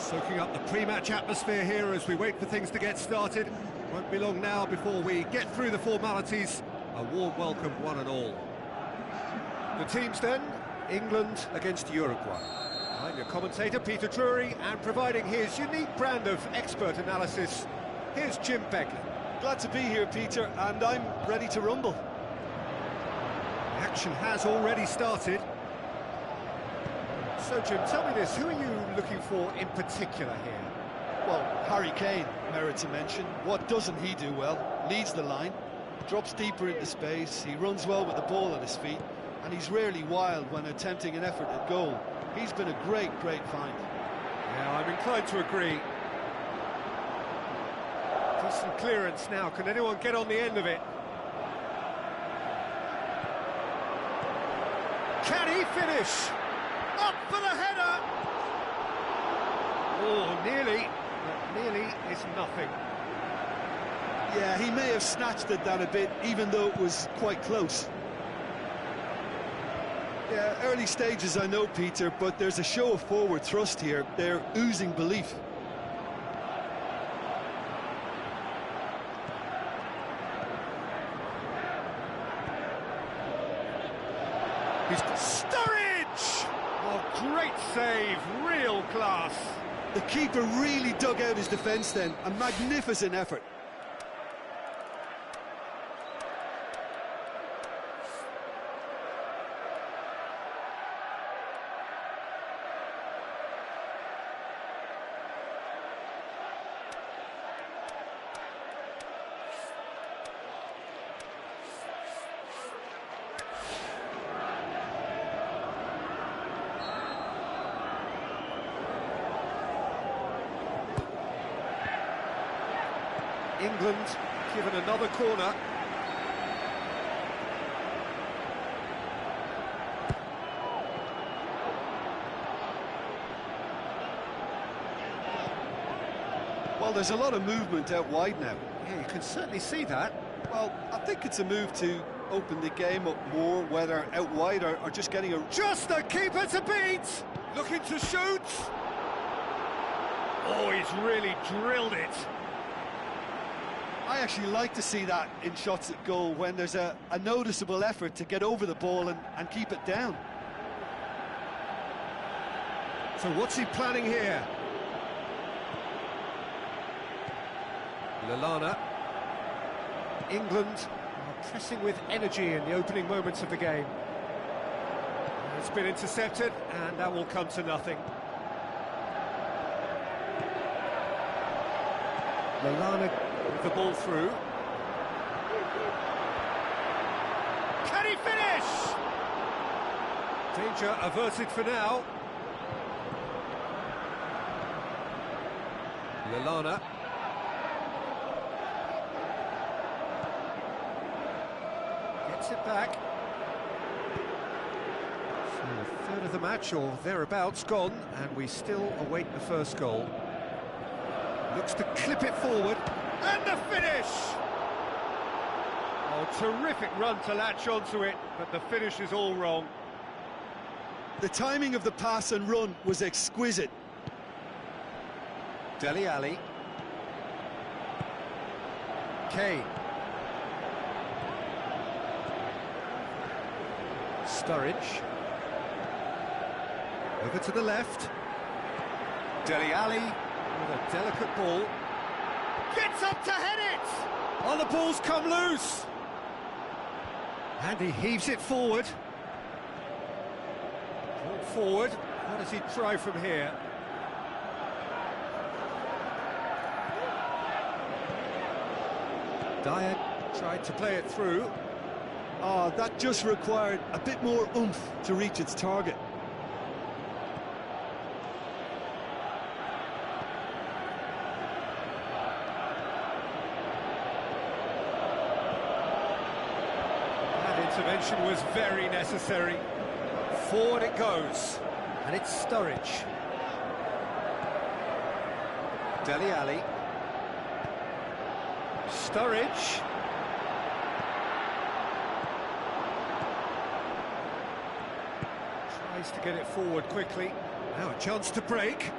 Soaking up the pre-match atmosphere here as we wait for things to get started. Won't be long now before we get through the formalities. A warm welcome, one and all. The teams then, England against Uruguay. I'm your commentator, Peter Drury, and providing his unique brand of expert analysis, here's Jim Begley. Glad to be here, Peter, and I'm ready to rumble. The action has already started. So, Jim, tell me this, who are you looking for in particular here? Well, Harry Kane merits a mention. What doesn't he do well? Leads the line, drops deeper into space, he runs well with the ball at his feet, and he's rarely wild when attempting an effort at goal. He's been a great find. Yeah, I'm inclined to agree. Decent clearance now, can anyone get on the end of it? Can he finish? Up for the header! Oh, nearly, but nearly is nothing. Yeah, he may have snatched it down a bit, even though it was quite close. Yeah, early stages I know, Peter, but there's a show of forward thrust here. They're oozing belief. He's got Sturridge! Oh, great save, real class. The keeper really dug out his defence then, a magnificent effort. England given another corner. Well, there's a lot of movement out wide now. Yeah, you can certainly see that. Well, I think it's a move to open the game up more, whether out wide or just getting a... Just the keeper to beat! Looking to shoot! Oh, he's really drilled it. I actually like to see that in shots at goal, when there's a noticeable effort to get over the ball and keep it down. So what's he planning here? Lallana. England are pressing with energy in the opening moments of the game. It's been intercepted, and that will come to nothing. Lallana with the ball through. Can he finish? Danger averted for now. Lallana. Gets it back. So a third of the match, or thereabouts, gone, and we still await the first goal. Looks to clip it forward. And the finish! Oh, terrific run to latch onto it, but the finish is all wrong. The timing of the pass and run was exquisite. Dele Alli. Kane. Sturridge. Over to the left. Dele Alli with a delicate ball. Gets up to head it! Oh, the ball's come loose! And he heaves it forward. Ball forward. How does he try from here? Dyer tried to play it through. Oh, that just required a bit more oomph to reach its target. Intervention was very necessary. Forward it goes, and it's Sturridge. Dele Alli. Sturridge. Tries to get it forward quickly. Now a chance to break.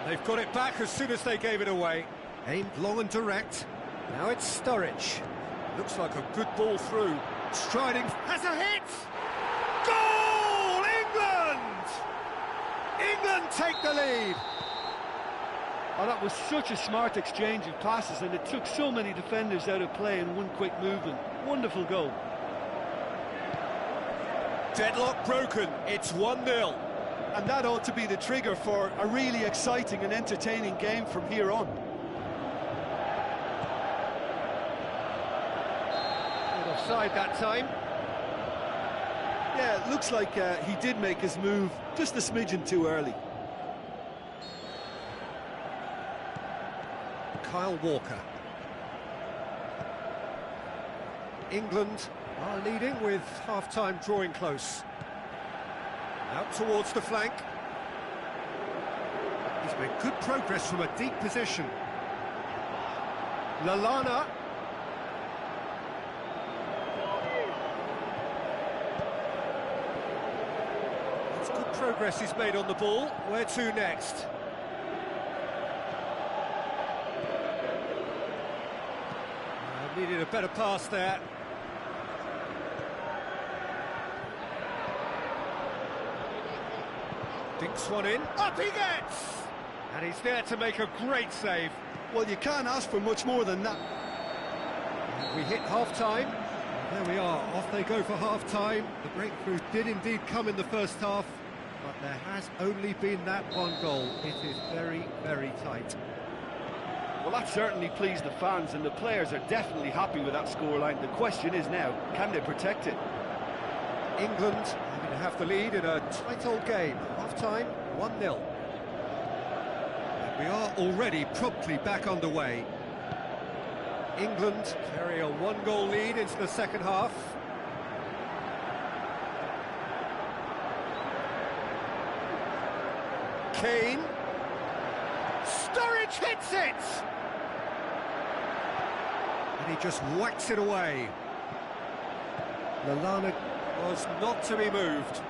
They've got it back as soon as they gave it away. Aimed long and direct. Now it's Sturridge. Looks like a good ball through. Striding, has a hit! Goal! England! England take the lead. Oh, that was such a smart exchange of passes, and it took so many defenders out of play in one quick movement. Wonderful goal. Deadlock broken, it's 1-0. And that ought to be the trigger for a really exciting and entertaining game from here on. Offside that time. Yeah, it looks like he did make his move just a smidgen too early. Kyle Walker. England are leading with half-time drawing close. Out towards the flank. He's made good progress from a deep position. Lallana. It's good progress he's made on the ball. Where to next? Needed a better pass there. Dinks one in. Up he gets! And he's there to make a great save. Well, you can't ask for much more than that. And we hit half-time. There we are, off they go for half-time. The breakthrough did indeed come in the first half, but there has only been that one goal. It is very, very tight. Well, that certainly pleased the fans, and the players are definitely happy with that scoreline. The question is now, can they protect it? England having to have the lead in a tight old game. Half-time, 1-0. And we are already promptly back underway. England carry a one-goal lead into the second half. Kane. Sturridge hits it! And he just whacks it away. Lallana was not to be moved.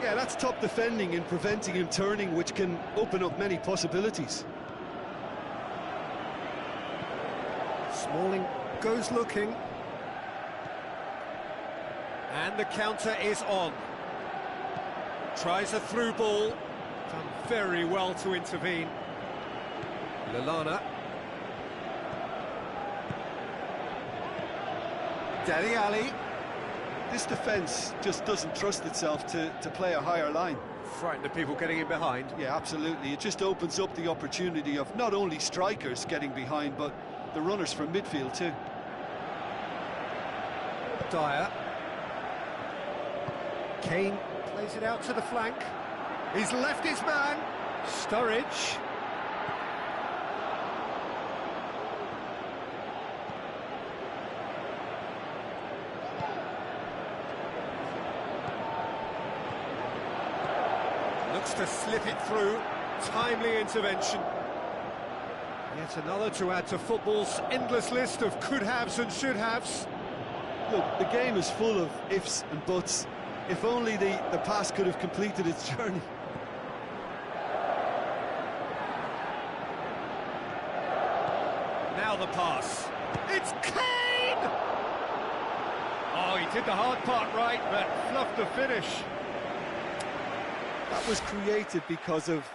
Yeah, that's top defending and preventing him turning, which can open up many possibilities. Smalling goes looking. And the counter is on. Tries a through ball. Done very well to intervene. Lallana. Dele Alli. This defence just doesn't trust itself to play a higher line. Frightened of people getting in behind. Yeah, absolutely. It just opens up the opportunity of not only strikers getting behind, but the runners from midfield too. Dyer. Kane plays it out to the flank. He's left his man. Sturridge. Looks to slip it through. Timely intervention. Yet another to add to football's endless list of could-haves and should-haves. Look, the game is full of ifs and buts. If only the pass could have completed its journey. Now the pass. It's Kane! Oh, he did the hard part right, but fluffed the finish. That was created because of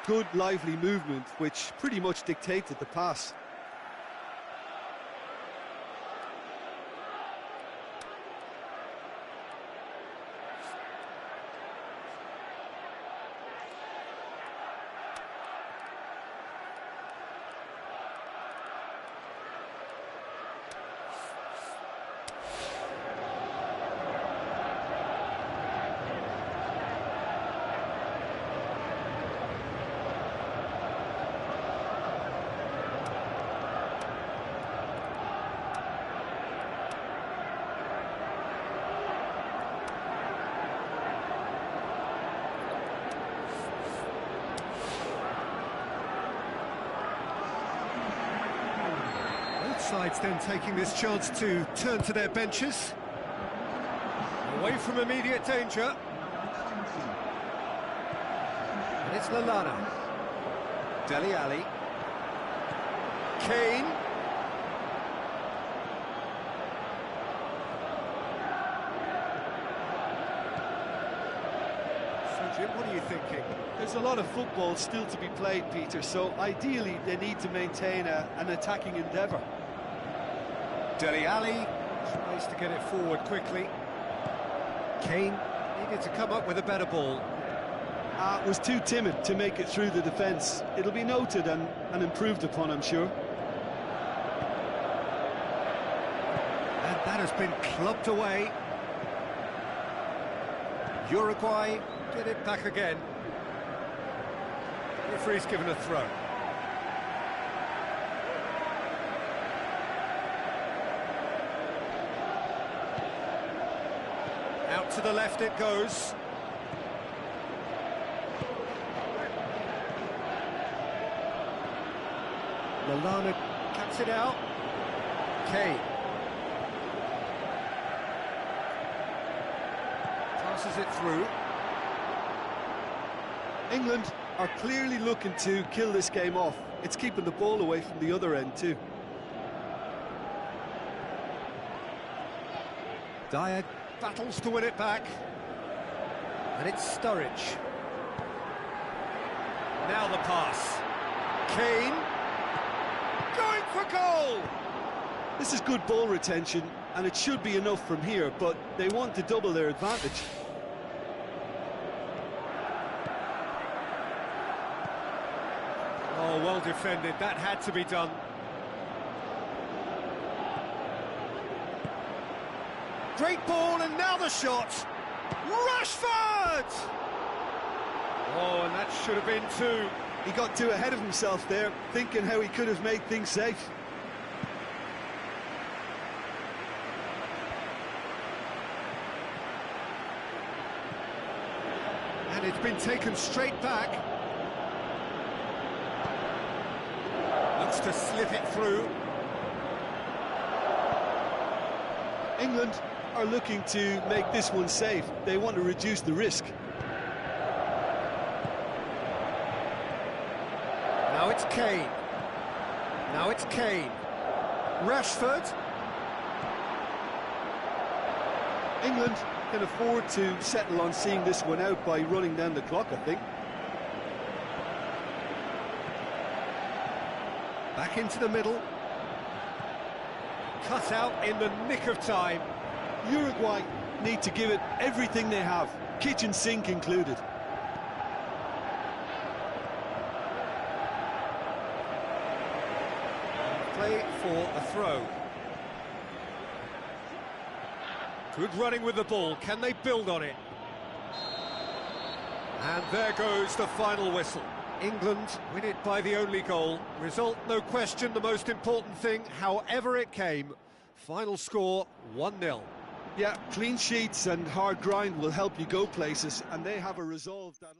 good, lively movement, which pretty much dictated the pass. Sides then taking this chance to turn to their benches. Away from immediate danger. And it's Lallana. Dele Alli. Kane. So, Jim, what are you thinking? There's a lot of football still to be played, Peter, so ideally they need to maintain an attacking endeavour. Dele Alli tries to get it forward quickly. Kane needed to come up with a better ball. Was too timid to make it through the defence. It'll be noted and improved upon, I'm sure. And that has been clubbed away. Uruguay get it back again. Referee's given a throw. Out to the left it goes. Lallana cuts it out. Kane. Passes it through. England are clearly looking to kill this game off. It's keeping the ball away from the other end too. Dyer battles to win it back. And it's Sturridge. Now the pass. Kane. Going for goal! This is good ball retention, and it should be enough from here, but they want to double their advantage. Oh, well defended. That had to be done. Great ball, and now the shot. Rashford! Oh, and that should have been two. He got too ahead of himself there, thinking how he could have made things safe. And it's been taken straight back. Looks to slip it through. England are looking to make this one safe. They want to reduce the risk. Now it's Kane. Now it's Kane. Rashford. England can afford to settle on seeing this one out by running down the clock, I think. Back into the middle. Cut out in the nick of time. Uruguay need to give it everything they have, kitchen sink included. Play for a throw. Good running with the ball. Can they build on it? And there goes the final whistle. England win it by the only goal. Result, no question, the most important thing, however it came. Final score, 1-0. Yeah, clean sheets and hard grind will help you go places, and they have a resolve that...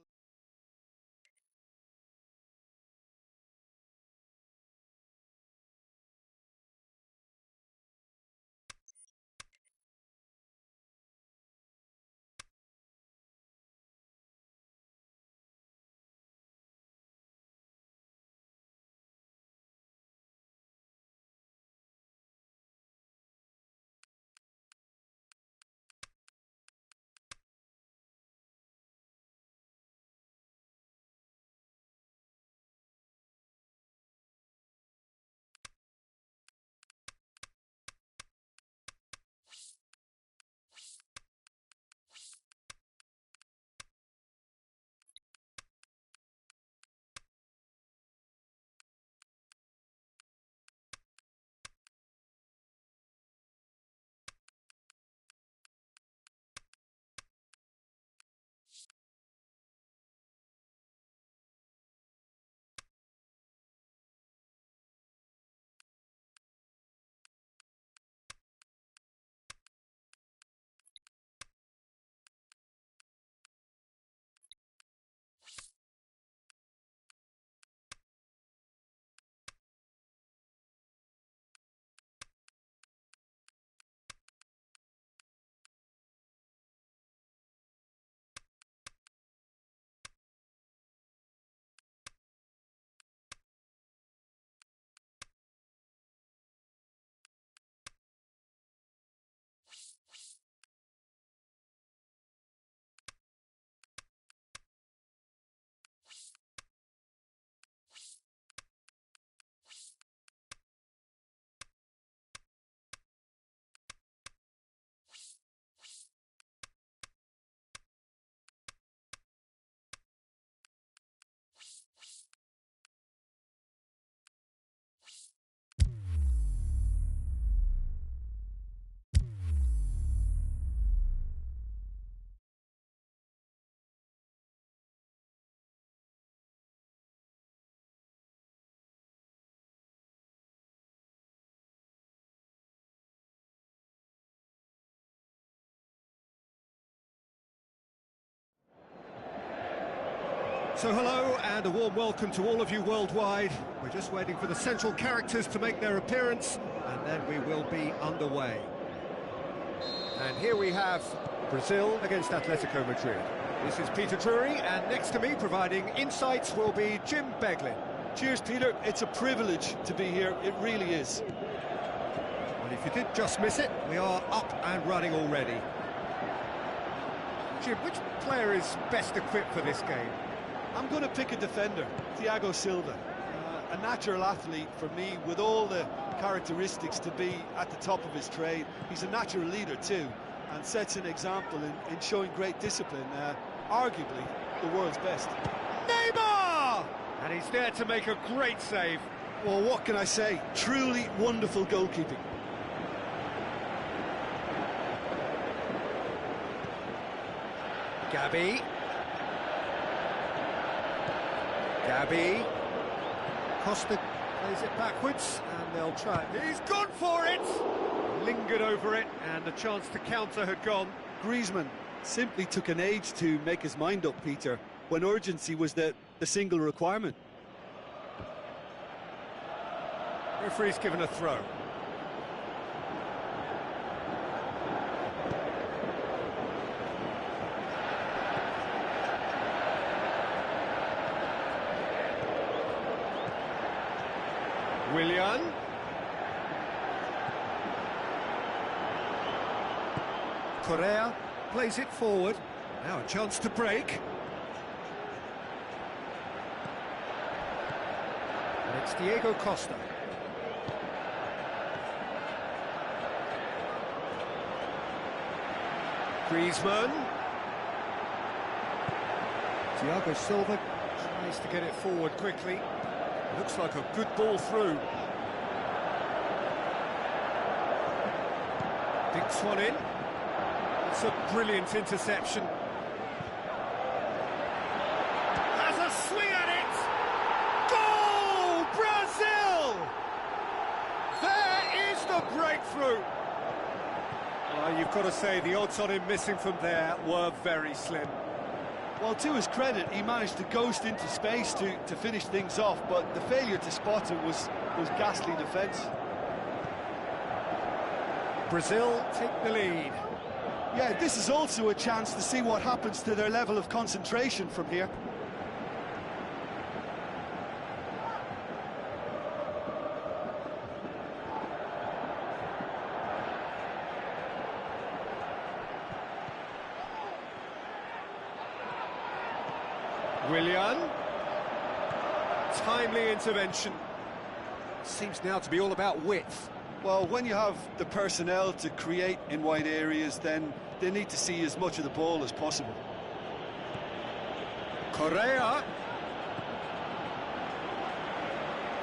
So hello and a warm welcome to all of you worldwide. We're just waiting for the central characters to make their appearance and then we will be underway. And here we have Brazil against Atletico Madrid. This is Peter Drury, and next to me providing insights will be Jim Beglin. Cheers, Peter. It's a privilege to be here. It really is. Well, if you did just miss it, we are up and running already. Jim, which player is best equipped for this game? I'm going to pick a defender, Thiago Silva. A natural athlete for me, with all the characteristics to be at the top of his trade. He's a natural leader too, and sets an example in showing great discipline. Arguably the world's best. Neymar! And he's there to make a great save. Well, what can I say? Truly wonderful goalkeeping. Gabi. Costa plays it backwards, and they'll try it. He's gone for it! Lingered over it, and the chance to counter had gone. Griezmann simply took an age to make his mind up, Peter, when urgency was the single requirement. Referee's given a throw. Willian. Correa plays it forward. Now a chance to break. And it's Diego Costa. Griezmann. Thiago Silva tries to get it forward quickly. Looks like a good ball through. Dinks one in. It's a brilliant interception. Has a swing at it! Goal! Brazil! There is the breakthrough! You've got to say, the odds on him missing from there were very slim. Well, to his credit, he managed to ghost into space to finish things off, but the failure to spot it was ghastly defence. Brazil take the lead. Yeah, this is also a chance to see what happens to their level of concentration from here. Willian. Timely intervention. Seems now to be all about width. Well, when you have the personnel to create in wide areas, then they need to see as much of the ball as possible. Correa.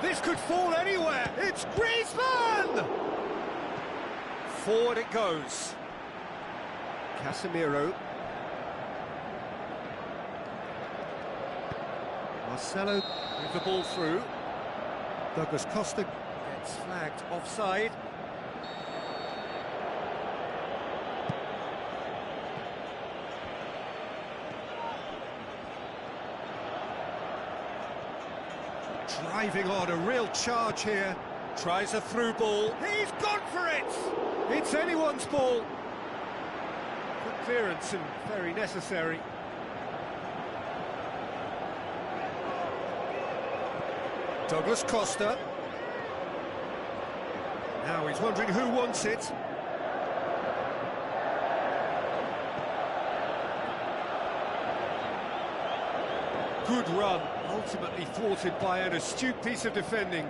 This could fall anywhere. It's Griezmann! Forward it goes. Casemiro. Marcelo with the ball through. Douglas Costa gets flagged offside. Driving on, a real charge here. Tries a through ball. He's gone for it! It's anyone's ball. Good clearance and very necessary. Douglas Costa. Now he's wondering who wants it. Good run, ultimately thwarted by an astute piece of defending.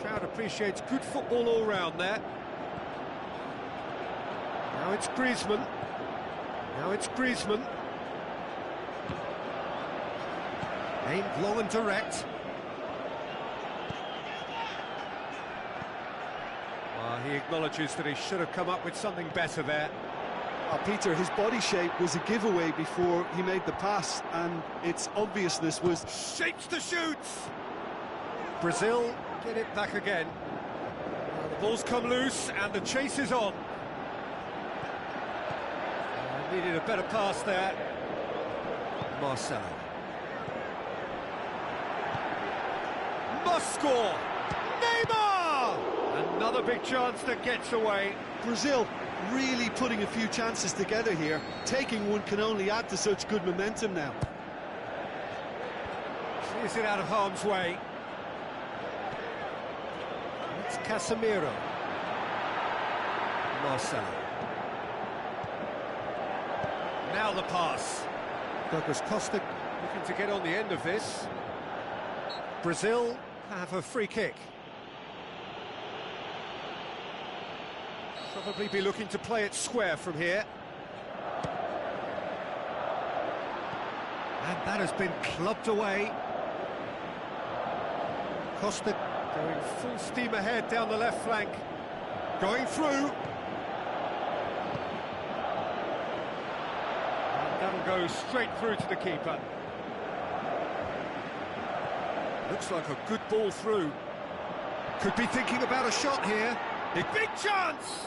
Crowd appreciates good football all round there. Now it's Griezmann. Aimed long and direct. He acknowledges that he should have come up with something better there. Peter, his body shape was a giveaway before he made the pass, and its obviousness was... Shapes to shoot! Brazil get it back again. The ball's come loose, and the chase is on. Needed a better pass there. Marcelo. must score. Neymar! Another big chance that gets away. Brazil really putting a few chances together here. Taking one can only add to such good momentum now. Clears it out of harm's way. It's Casemiro. Marcelo. Now the pass. Douglas Costa looking to get on the end of this. Brazil have a free kick. Probably be looking to play it square from here. And that has been clubbed away. Costa going full steam ahead down the left flank. Going through. And that'll go straight through to the keeper. Looks like a good ball through. Could be thinking about a shot here. A big chance!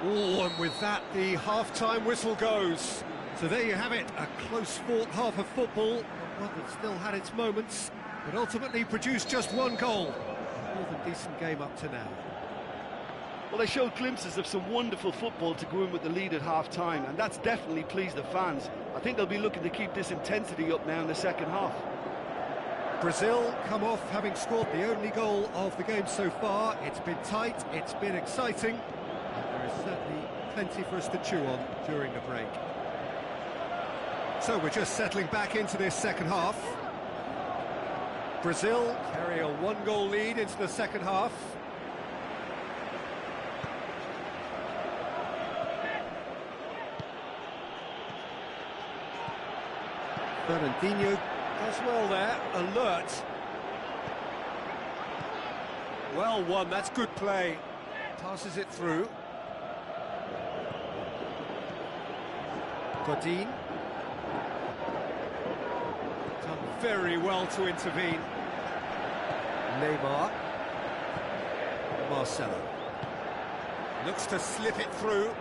Oh, and with that, the half-time whistle goes. So there you have it, a close-fought half of football, one that still had its moments, but ultimately produced just one goal. A more than decent game up to now. Well, they showed glimpses of some wonderful football to go in with the lead at half-time, and that's definitely pleased the fans. I think they'll be looking to keep this intensity up now in the second half. Brazil come off having scored the only goal of the game so far. It's been tight, it's been exciting, and there is certainly plenty for us to chew on during the break. So we're just settling back into this second half. Brazil carry a one-goal lead into the second half. Fernandinho does well there, alert. Well won, that's good play. Passes it through. Godin. Done very well to intervene. Neymar. Marcelo. Looks to slip it through.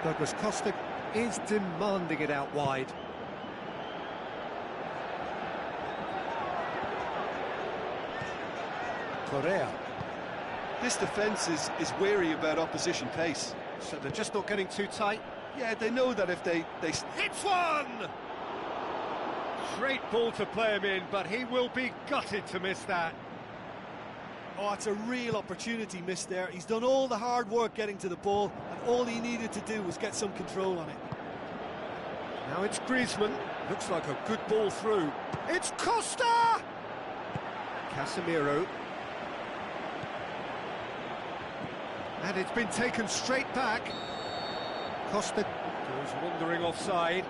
Douglas Costa is demanding it out wide. Correa. This defence is wary about opposition pace. So they're just not getting too tight? Yeah, they know that if they Hits one! Great ball to play him in, but he will be gutted to miss that. Oh, it's a real opportunity missed there. He's done all the hard work getting to the ball, and all he needed to do was get some control on it. Now it's Griezmann. Looks like a good ball through. It's Costa! Casemiro. And it's been taken straight back. Costa goes wandering offside.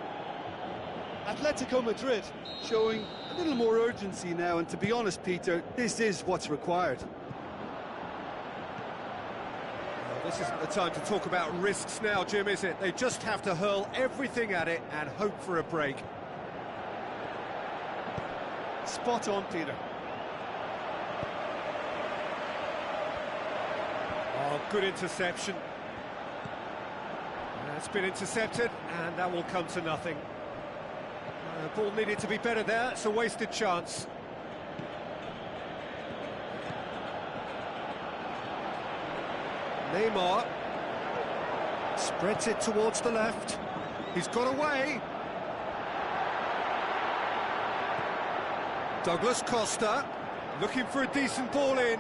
Atletico Madrid showing a little more urgency now, and to be honest, Peter, this is what's required. Well, this isn't the time to talk about risks now, Jim, is it? They just have to hurl everything at it and hope for a break. Spot on, Peter. Oh, good interception. That's been intercepted, and that will come to nothing. Ball needed to be better there, it's a wasted chance. Neymar spreads it towards the left. He's got away. Douglas Costa looking for a decent ball in.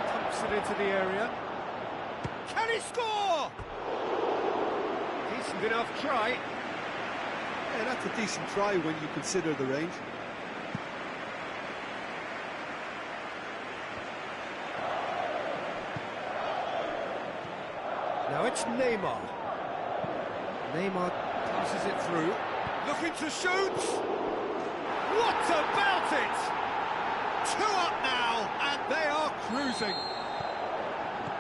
Pumps it into the area. Can he score? Decent enough try. Yeah, that's a decent try when you consider the range. Now it's Neymar. Neymar passes it through. Looking to shoot! What about it? 2 up now, and they are cruising.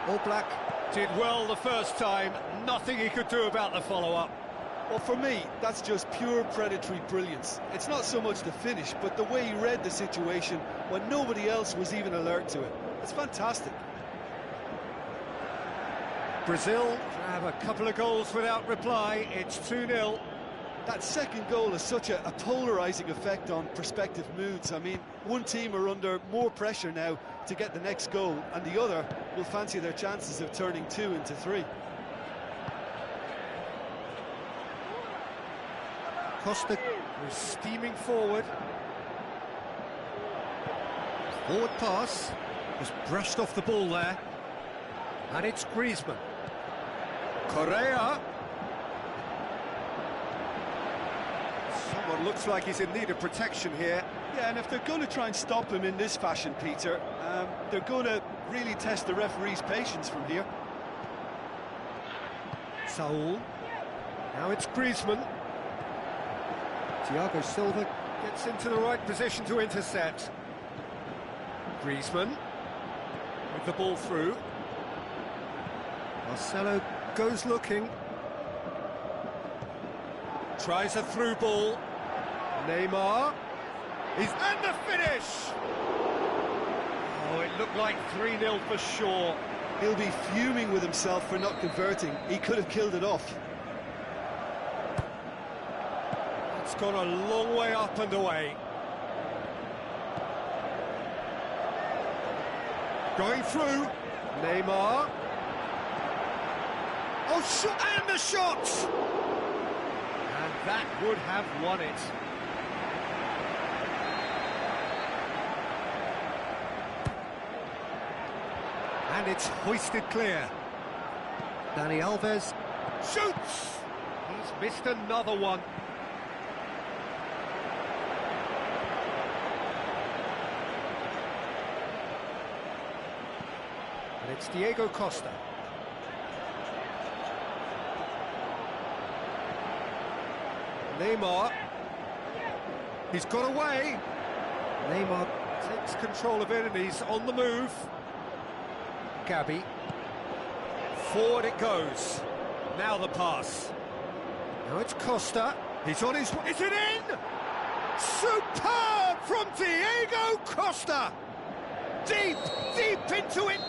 All Black did well the first time. Nothing he could do about the follow-up. Well, for me, that's just pure predatory brilliance. It's not so much the finish, but the way he read the situation when nobody else was even alert to it. It's fantastic. Brazil have a couple of goals without reply. It's 2-0. That second goal has such a polarising effect on prospective moods. I mean, one team are under more pressure now to get the next goal, and the other will fancy their chances of turning 2 into 3. Costa was steaming forward. Forward pass, was brushed off the ball there. And it's Griezmann. Correa. Someone looks like he's in need of protection here. Yeah, and if they're going to try and stop him in this fashion, Peter, they're going to really test the referee's patience from here. Saul. Now it's Griezmann. Thiago Silva gets into the right position to intercept. Griezmann with the ball through. Marcelo goes looking. Tries a through ball. Neymar. And the finish! Oh, it looked like 3-0 for sure. He'll be fuming with himself for not converting. He could have killed it off. It's gone a long way up and away. Going through. Neymar. Oh, and the shot! And that would have won it. And it's hoisted clear. Dani Alves shoots! He's missed another one. And it's Diego Costa. Neymar. He's got away. Neymar takes control of it and he's on the move. Gabi. Forward it goes. Now the pass. Now it's Costa. He's on his... Is it in? Superb from Diego Costa! Deep into it!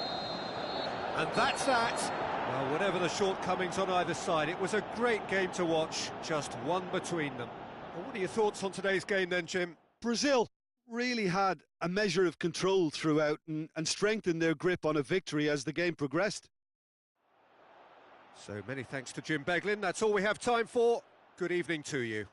And that's that. Well, whatever the shortcomings on either side, it was a great game to watch, just one between them. Well, what are your thoughts on today's game then, Jim? Brazil really had a measure of control throughout and strengthened their grip on a victory as the game progressed. So many thanks to Jim Beglin. That's all we have time for. Good evening to you.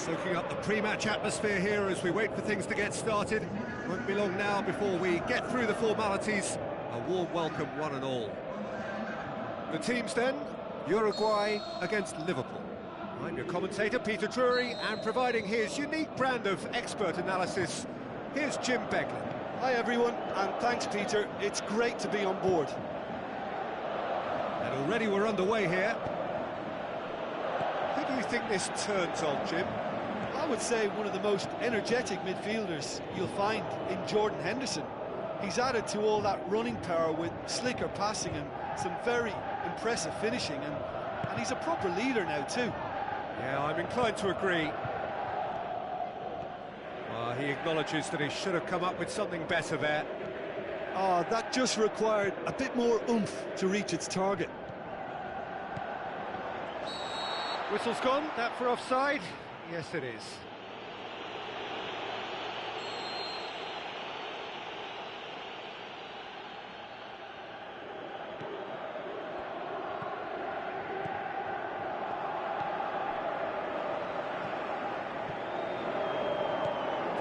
Soaking up the pre-match atmosphere here as we wait for things to get started. Won't be long now before we get through the formalities. A warm welcome, one and all. The teams then, Uruguay against Liverpool. I'm your commentator, Peter Drury, and providing his unique brand of expert analysis, here's Jim Beglin. Hi everyone, and thanks Peter, it's great to be on board. And already we're underway here. Who do you think this turns on, Jim? I would say one of the most energetic midfielders you'll find in Jordan Henderson. He's added to all that running power with slicker passing and some very impressive finishing, and he's a proper leader now too. Yeah, I'm inclined to agree. He acknowledges that he should have come up with something better there. That just required a bit more oomph to reach its target. Whistle's gone, that for offside? Yes, it is.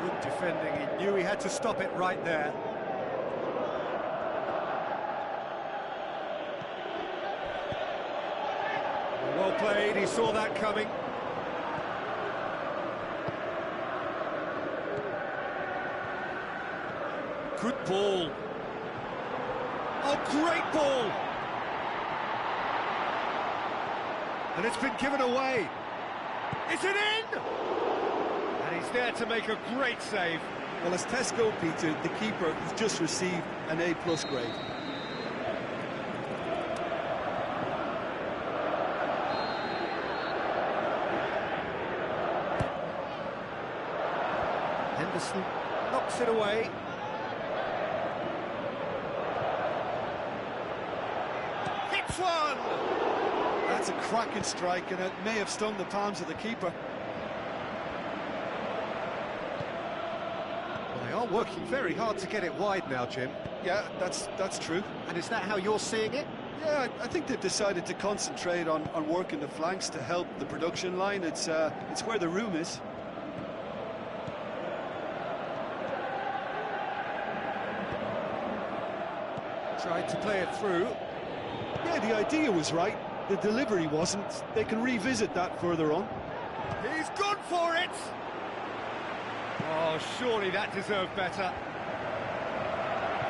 Good defending, he knew he had to stop it right there. Well played, he saw that coming. Good ball. Oh, great ball! And it's been given away. Is it in? And he's there to make a great save. Well, as tests go, Peter, the keeper has just received an A+ grade. Henderson knocks it away. Hits one! That's a cracking strike, and it may have stung the palms of the keeper. Well, they are working very hard to get it wide now, Jim. Yeah, that's true. And is that how you're seeing it? Yeah, I think they've decided to concentrate on working the flanks to help the production line. It's where the room is. Tried to play it through. Yeah, the idea was right. The delivery wasn't. They can revisit that further on. He's gone for it! Oh, surely that deserved better.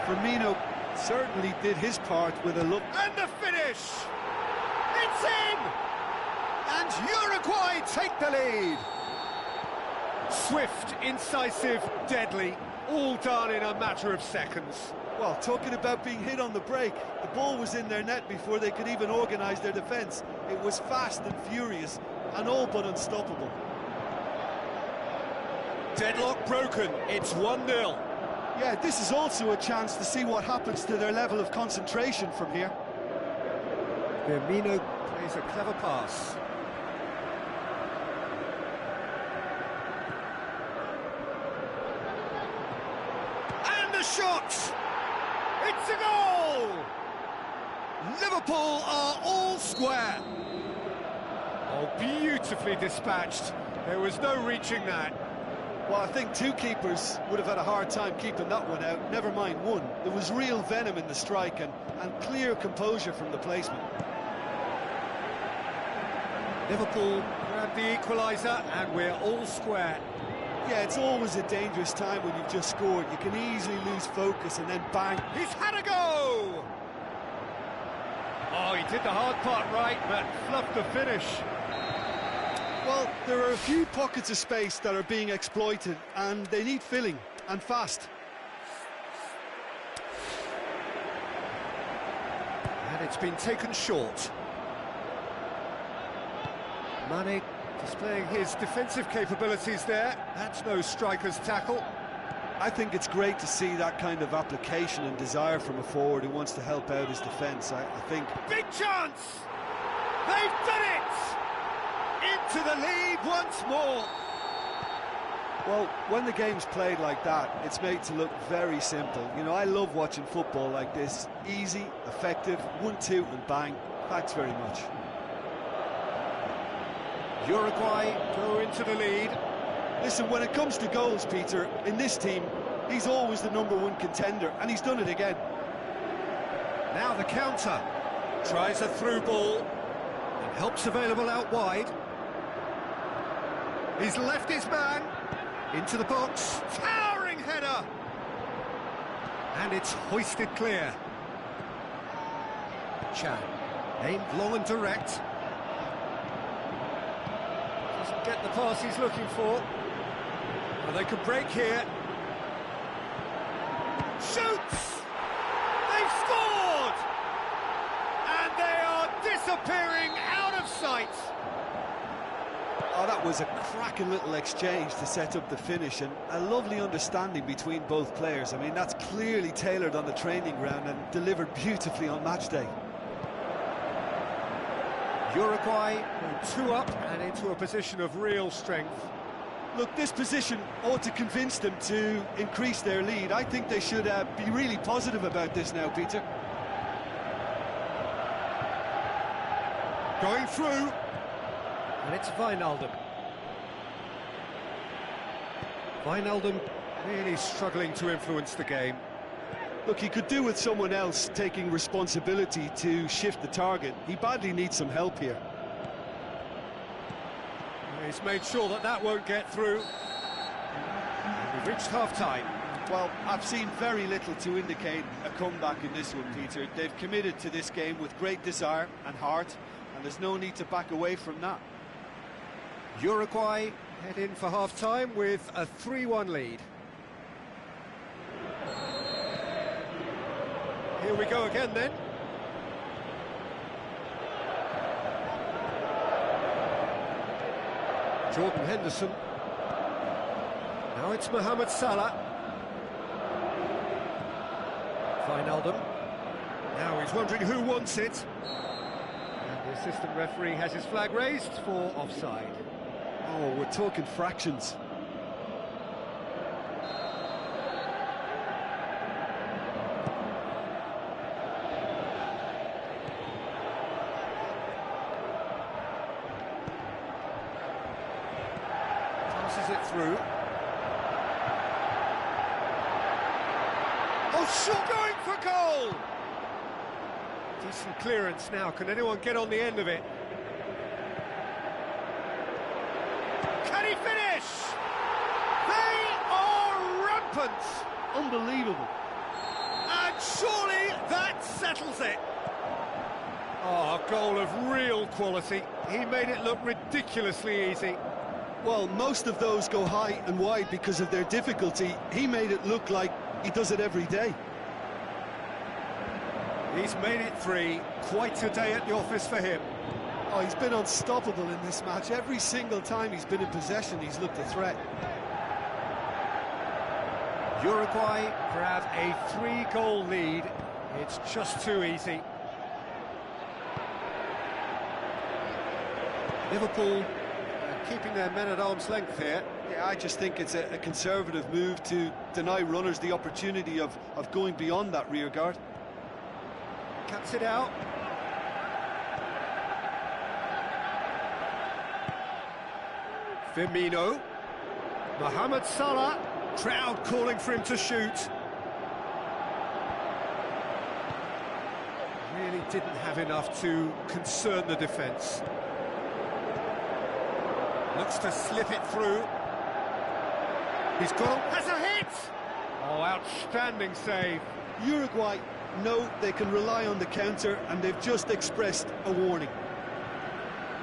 Firmino certainly did his part with a look. And the finish! It's in! And Uruguay take the lead. Swift, incisive, deadly, all done in a matter of seconds. Well, talking about being hit on the break, the ball was in their net before they could even organise their defence. It was fast and furious, and all but unstoppable. Deadlock broken, it's 1-0. Yeah, this is also a chance to see what happens to their level of concentration from here. Firmino plays a clever pass. And the shot! It's a goal! Liverpool are all square. Oh, beautifully dispatched. There was no reaching that. Well, I think two keepers would have had a hard time keeping that one out, never mind one. There was real venom in the strike and clear composure from the placement. Liverpool grabbed the equaliser and we're all square. Yeah, it's always a dangerous time when you've just scored. You can easily lose focus and then bang. He's had a go! Oh, he did the hard part right, but fluffed the finish. Well, there are a few pockets of space that are being exploited, and they need filling, and fast. And it's been taken short. Mane displaying his defensive capabilities there. That's no striker's tackle. I think it's great to see that kind of application and desire from a forward who wants to help out his defence. I think... Big chance! They've done it! Into the lead once more. Well, when the game's played like that, it's made to look very simple. You know, I love watching football like this. Easy, effective, 1-2 and bang. Thanks very much. Uruguay go into the lead. Listen, when it comes to goals, Peter, in this team, he's always the #1 contender, and he's done it again. Now the counter. Tries a through ball. And help's available out wide. He's left his man. Into the box. Towering header. And it's hoisted clear. Chan. Aimed long and direct. Doesn't get the pass he's looking for. Well, they could break here. Shoots! They've scored! And they are disappearing out of sight. Oh, that was a cracking little exchange to set up the finish, and a lovely understanding between both players. I mean, that's clearly tailored on the training ground and delivered beautifully on match day. Uruguay go 2 up and into a position of real strength. Look, this position ought to convince them to increase their lead. I think they should be really positive about this now, Peter. Going through. And it's Wijnaldum. Wijnaldum really struggling to influence the game. Look, he could do with someone else taking responsibility to shift the target. He badly needs some help here. He's made sure that that won't get through. We've reached half-time. Well, I've seen very little to indicate a comeback in this one, Peter. They've committed to this game with great desire and heart, and there's no need to back away from that. Uruguay head in for half-time with a 3-1 lead. Here we go again then. Jordan Henderson. Now it's Mohamed Salah. Wijnaldum. Now he's wondering who wants it. And the assistant referee has his flag raised for offside. Oh, we're talking fractions. Passes it through. Oh, shot going for goal! Decent clearance now. Can anyone get on the end of it? Can he finish? They are rampant! Unbelievable. And surely that settles it. Oh, a goal of real quality. He made it look ridiculously easy. Well, most of those go high and wide because of their difficulty. He made it look like he does it every day. He's made it 3. Quite a day at the office for him. Oh, he's been unstoppable in this match. Every single time he's been in possession, he's looked a threat. Uruguay grab a 3-goal lead. It's just too easy. Liverpool keeping their men at arm's length here. Yeah, I just think it's a conservative move to deny runners the opportunity of going beyond that rear guard. Cuts it out. Firmino. Mohamed Salah. Crowd calling for him to shoot. Really didn't have enough to concern the defence. Looks to slip it through. He's got... Has a hit! Oh, outstanding save. Uruguay know they can rely on the counter, and they've just expressed a warning.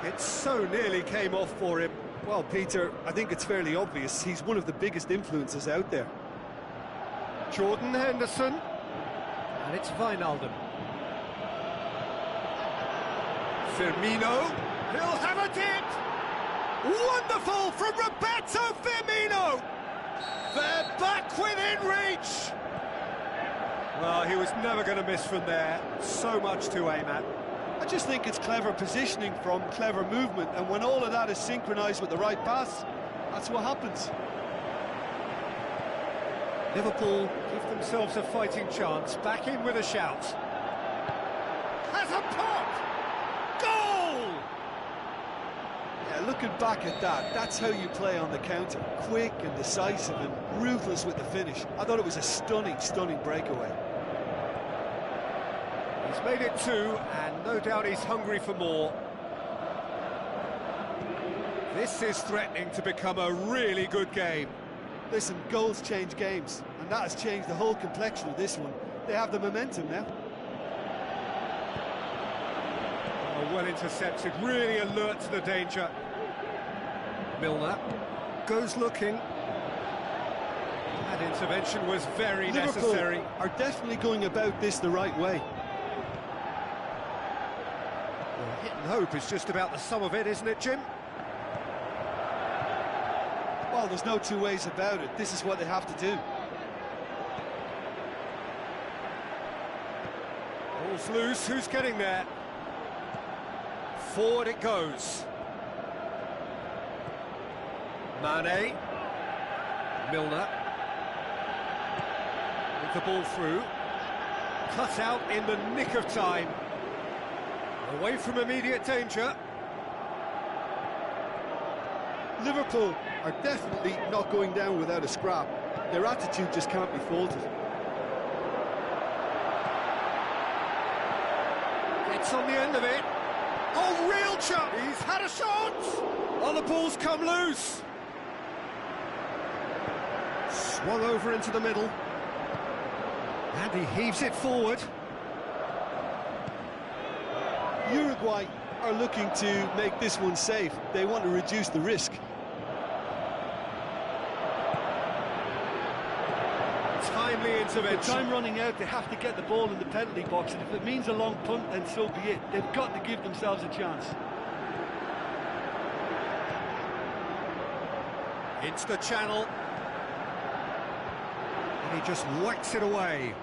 It so nearly came off for him. Well, Peter, I think it's fairly obvious. He's one of the biggest influences out there. Jordan Henderson. And it's Wijnaldum. Firmino. He'll have a dip. Wonderful from Roberto Firmino. They're back within reach. Well, he was never going to miss from there. So much to aim at. I just think it's clever positioning from clever movement, and when all of that is synchronised with the right pass, that's what happens. Liverpool give themselves a fighting chance. Back in with a shout. Has a pop! Goal! Yeah, look Looking back at that, that's how you play on the counter. Quick and decisive and ruthless with the finish. I thought it was a stunning, stunning breakaway. He's made it 2, and no doubt he's hungry for more. This is threatening to become a really good game. Listen, goals change games, and that has changed the whole complexion of this one. They have the momentum now. Oh, well intercepted, really alert to the danger. Milner goes looking. That intervention was very necessary. Liverpool are definitely going about this the right way. Well, hit and hope is just about the sum of it, isn't it, Jim? Well, there's no two ways about it. This is what they have to do. Ball's loose, who's getting there? Forward it goes. Mane. Milner. With the ball through. Cut out in the nick of time. Away from immediate danger. Liverpool are definitely not going down without a scrap. Their attitude just can't be faulted. Gets on the end of it. Oh, real chance! He's had a shot! Oh, the ball's come loose. Swung over into the middle. And he heaves it forward. Uruguay are looking to make this one safe. They want to reduce the risk. Timely intervention. With time running out, they have to get the ball in the penalty box, and if it means a long punt, then so be it. They've got to give themselves a chance. Into the channel. And he just whacks it away.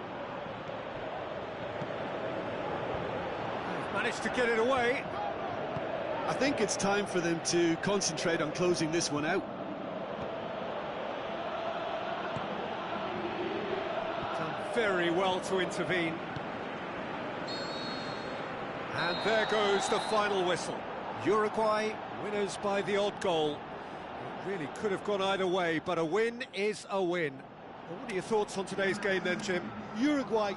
Managed to get it away. I think it's time for them to concentrate on closing this one out. Done very well to intervene. And there goes the final whistle. Uruguay winners by the odd goal. It really could have gone either way, but a win is a win. Well, what are your thoughts on today's game then, Jim? Uruguay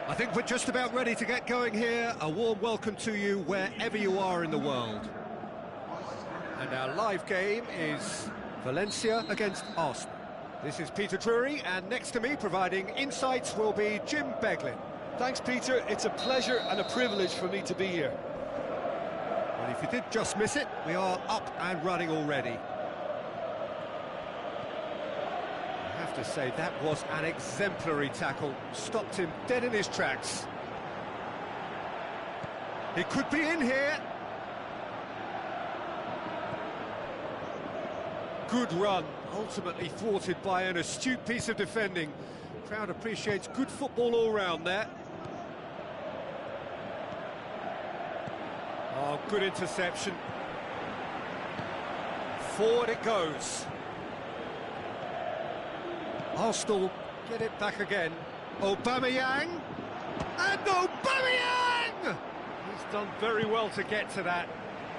I think we're just about ready to get going here. A warm welcome to you wherever you are in the world. And our live game is Valencia against Arsenal. This is Peter Drury, and next to me providing insights will be Jim Beglin. Thanks, Peter. It's a pleasure and a privilege for me to be here. Well, if you did just miss it, we are up and running already. have to say, that was an exemplary tackle. Stopped him dead in his tracks. He could be in here. Good run, ultimately thwarted by an astute piece of defending. Crowd appreciates good football all round there. Oh, good interception. Forward it goes. Arsenal get it back again. Aubameyang! And Aubameyang! He's done very well to get to that.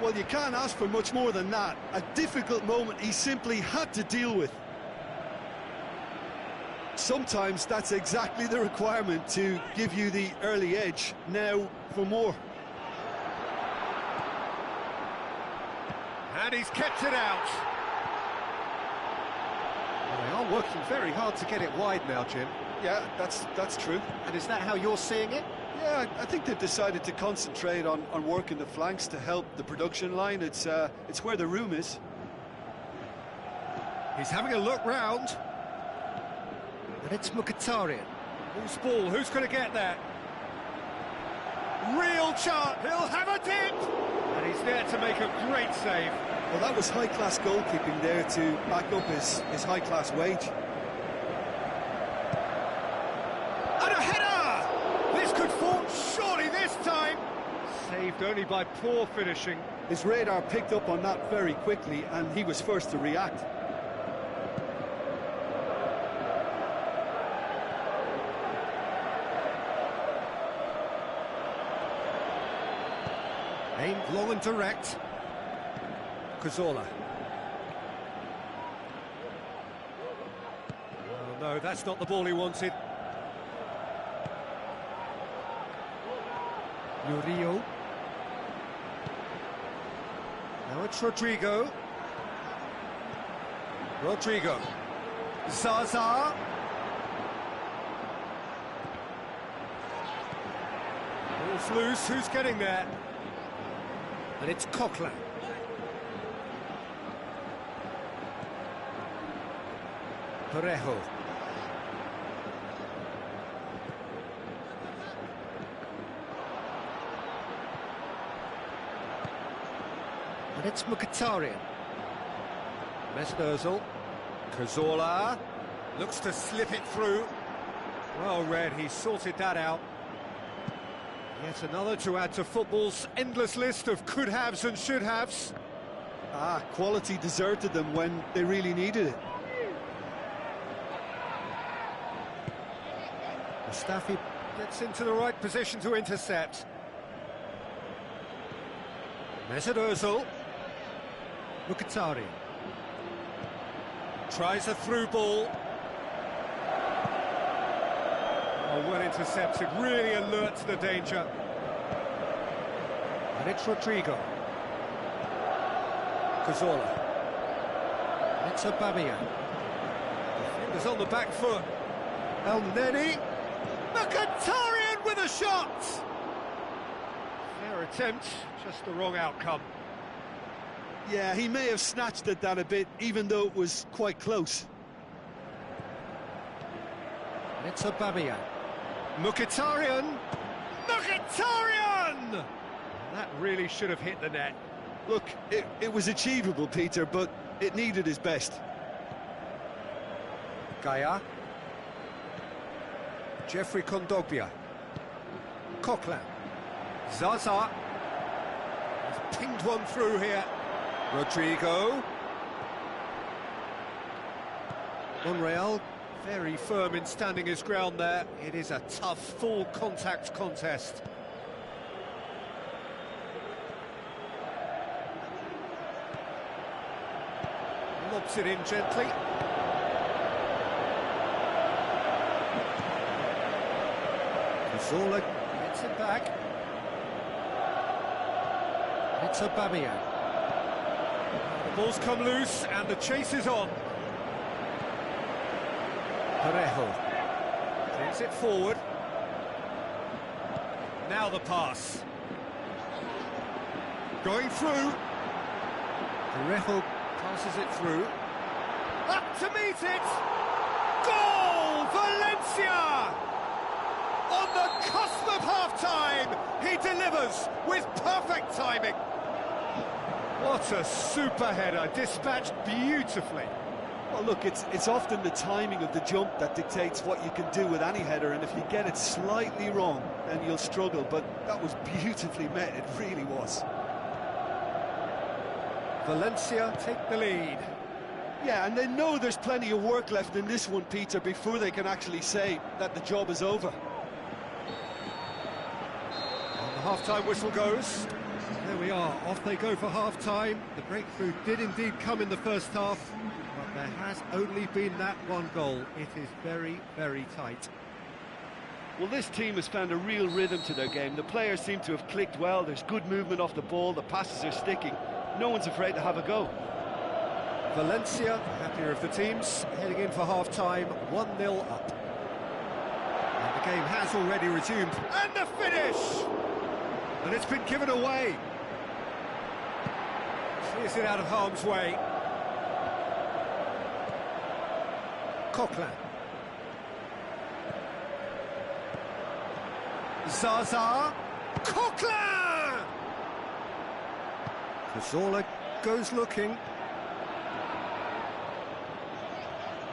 Well, you can't ask for much more than that. A difficult moment he simply had to deal with. Sometimes that's exactly the requirement to give you the early edge. Now for more. And he's kept it out. Well, they are working very hard to get it wide now, Jim. Yeah, that's true. And is that how you're seeing it? Yeah, I think they've decided to concentrate on working the flanks to help the production line. It's where the room is. He's having a look round. And it's Mkhitaryan. Who's ball? Who's going to get that? Real chance. He'll have a dip. And he's there to make a great save. Well, that was high-class goalkeeping there to back up his high-class wage. And a header! This could fall, surely this time! Saved only by poor finishing. His radar picked up on that very quickly, and he was first to react. Aimed long and direct. Cazorla. Oh, no, that's not the ball he wanted. Murillo. Now it's Rodrigo. Rodrigo. Zaza. Ball's loose, who's getting there? And it's Coquelin. Parejo. And it's Mkhitaryan. Mesut Ozil. Cazorla. Looks to slip it through. Well read, he sorted that out. Yet another to add to football's endless list of could-haves and should-haves. Quality deserted them when they really needed it. Mustafi gets into the right position to intercept. Mesut Ozil. Mkhitaryan. Tries a through ball. Oh, well intercepted, really alert to the danger. And it's Rodrigo. Cazorla. And it's Aubameyang. Defenders on the back foot. El Neni. Mkhitaryan with a shot! Fair attempt, just the wrong outcome. Yeah, he may have snatched at that a bit, even though it was quite close. And it's Aubameyang. Mkhitaryan! Mkhitaryan! And that really should have hit the net. Look, it was achievable, Peter, but it needed his best. Gaia. Jeffrey Kondogbia. Coquelin. Zaza. He's pinged one through here. Rodrigo. Monreal, very firm in standing his ground there. It is a tough, full contact contest. Lobs it in gently. Cazorla gets it back. It's Aubameyang. The ball's come loose and the chase is on. Parejo brings it forward. Now the pass. Going through. Parejo passes it through. Up to meet it! Goal! Valencia! On the cusp of half-time, he delivers with perfect timing. What a super header, dispatched beautifully. Well, look, it's often the timing of the jump that dictates what you can do with any header, and if you get it slightly wrong, then you'll struggle, but that was beautifully met, it really was. Valencia take the lead. Yeah, and they know there's plenty of work left in this one, Peter, before they can actually say that the job is over. And the half-time whistle goes. There we are, off they go for half-time. The breakthrough did indeed come in the first half, but there has only been that one goal. It is very, very tight. Well, this team has found a real rhythm to their game. The players seem to have clicked well. There's good movement off the ball. The passes are sticking. No one's afraid to have a go. Valencia, the happier of the teams, heading in for half-time, 1-0 up. And the game has already resumed. And the finish! And it's been given away. Clears it out of harm's way. Coquelin. Zaza. Coquelin! Cazorla goes looking.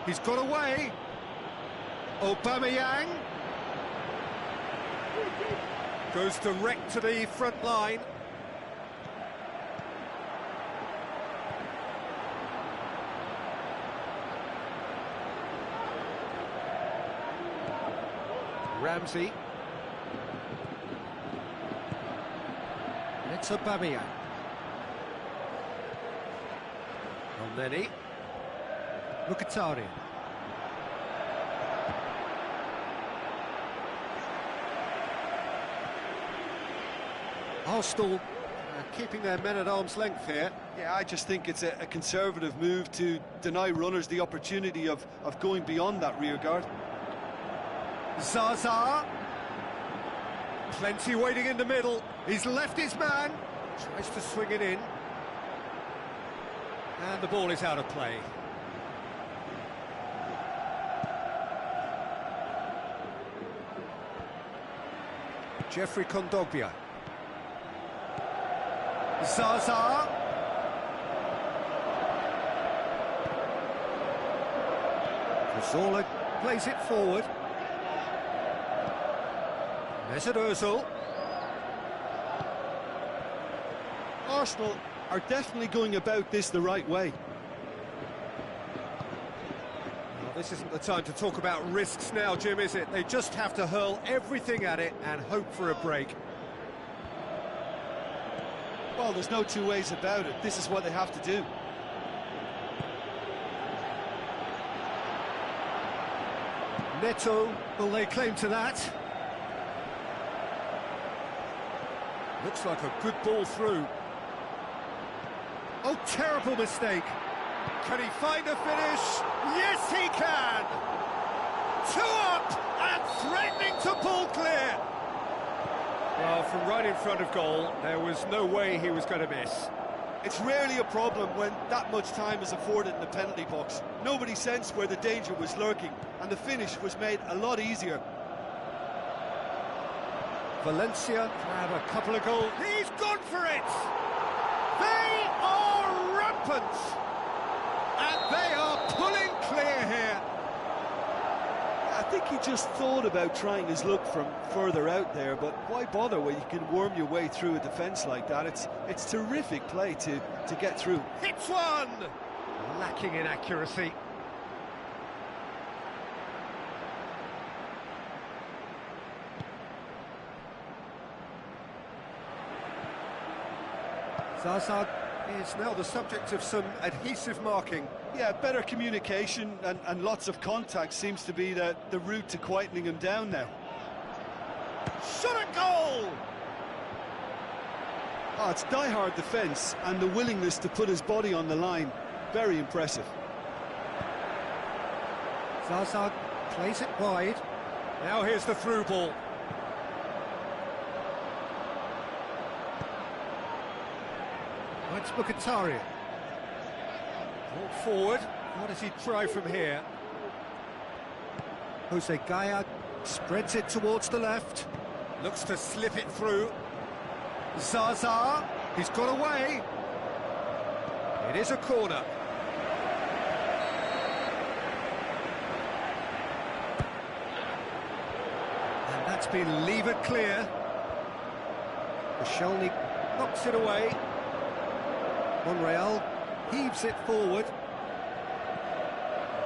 He's got away. Aubameyang goes direct to the front line. Ramsey. It's Aubameyang. Elneny. Mkhitaryan. Arsenal keeping their men at arm's length here. Yeah, I just think it's a conservative move to deny runners the opportunity of going beyond that rear guard. Zaza. Plenty waiting in the middle. He's left his man. Tries to swing it in. And the ball is out of play. Jeffrey Kondogbia. Zaza. Cazorla plays it forward. Mesut Ozil. Arsenal are definitely going about this the right way. Well, this isn't the time to talk about risks now, Jim, is it? They just have to hurl everything at it and hope for a break. Well, there's no two ways about it. This is what they have to do. Neto, will they claim to that? Looks like a good ball through. Oh, terrible mistake. Can he find a finish? Yes, he can! 2 up and threatening to pull clear. Well, from right in front of goal, there was no way he was going to miss. It's rarely a problem when that much time is afforded in the penalty box. Nobody sensed where the danger was lurking, and the finish was made a lot easier. Valencia grab a couple of goals. He's gone for it! They are rampant! And they are pulling clear here. I think he just thought about trying his luck from further out there, but why bother when you can worm your way through a defence like that? It's terrific play to get through. Hits one! Lacking in accuracy. Zaza is now the subject of some adhesive marking. Yeah, better communication and lots of contact seems to be the route to quietening him down now. Shot a goal! Oh, it's die-hard defence and the willingness to put his body on the line. Very impressive. Zaza plays it wide. Now here's the through ball. It's Mkhitaryan. Brought forward. What does he try from here? Jose Gaya spreads it towards the left. Looks to slip it through. Zaza, he's got away. It is a corner. And that's been levered clear. Koscielny knocks it away. Monreal heaves it forward.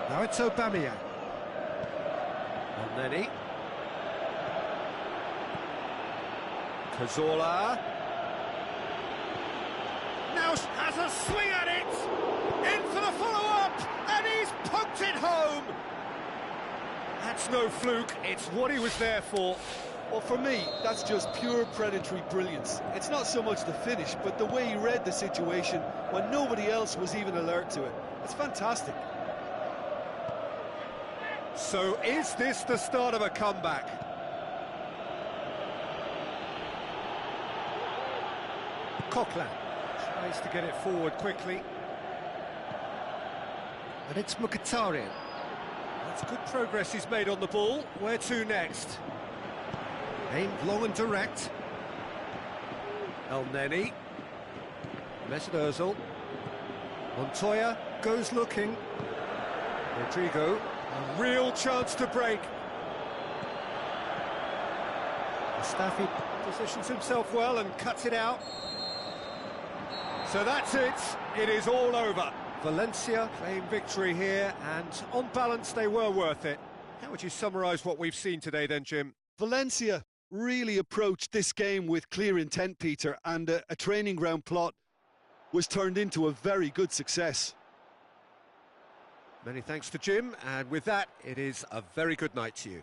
Now it's Aubameyang. Elneny. Cazorla. Now has a swing at it. In for the follow-up, and he's poked it home. That's no fluke, it's what he was there for. Well, for me, that's just pure predatory brilliance. It's not so much the finish, but the way he read the situation when nobody else was even alert to it. It's fantastic. So is this the start of a comeback? Coquelin tries to get it forward quickly. And it's Mkhitaryan. That's good progress he's made on the ball. Where to next? Aimed long and direct. Elneny. Mesut Ozil. Montoya goes looking. Rodrigo, a real chance to break. Mustafi positions himself well and cuts it out. So that's it. It is all over. Valencia claim victory here, and on balance they were worth it. How would you summarise what we've seen today then, Jim? Valencia really approached this game with clear intent, Peter, and a training ground plot was turned into a very good success. Many thanks to Jim, and with that, it is a very good night to you.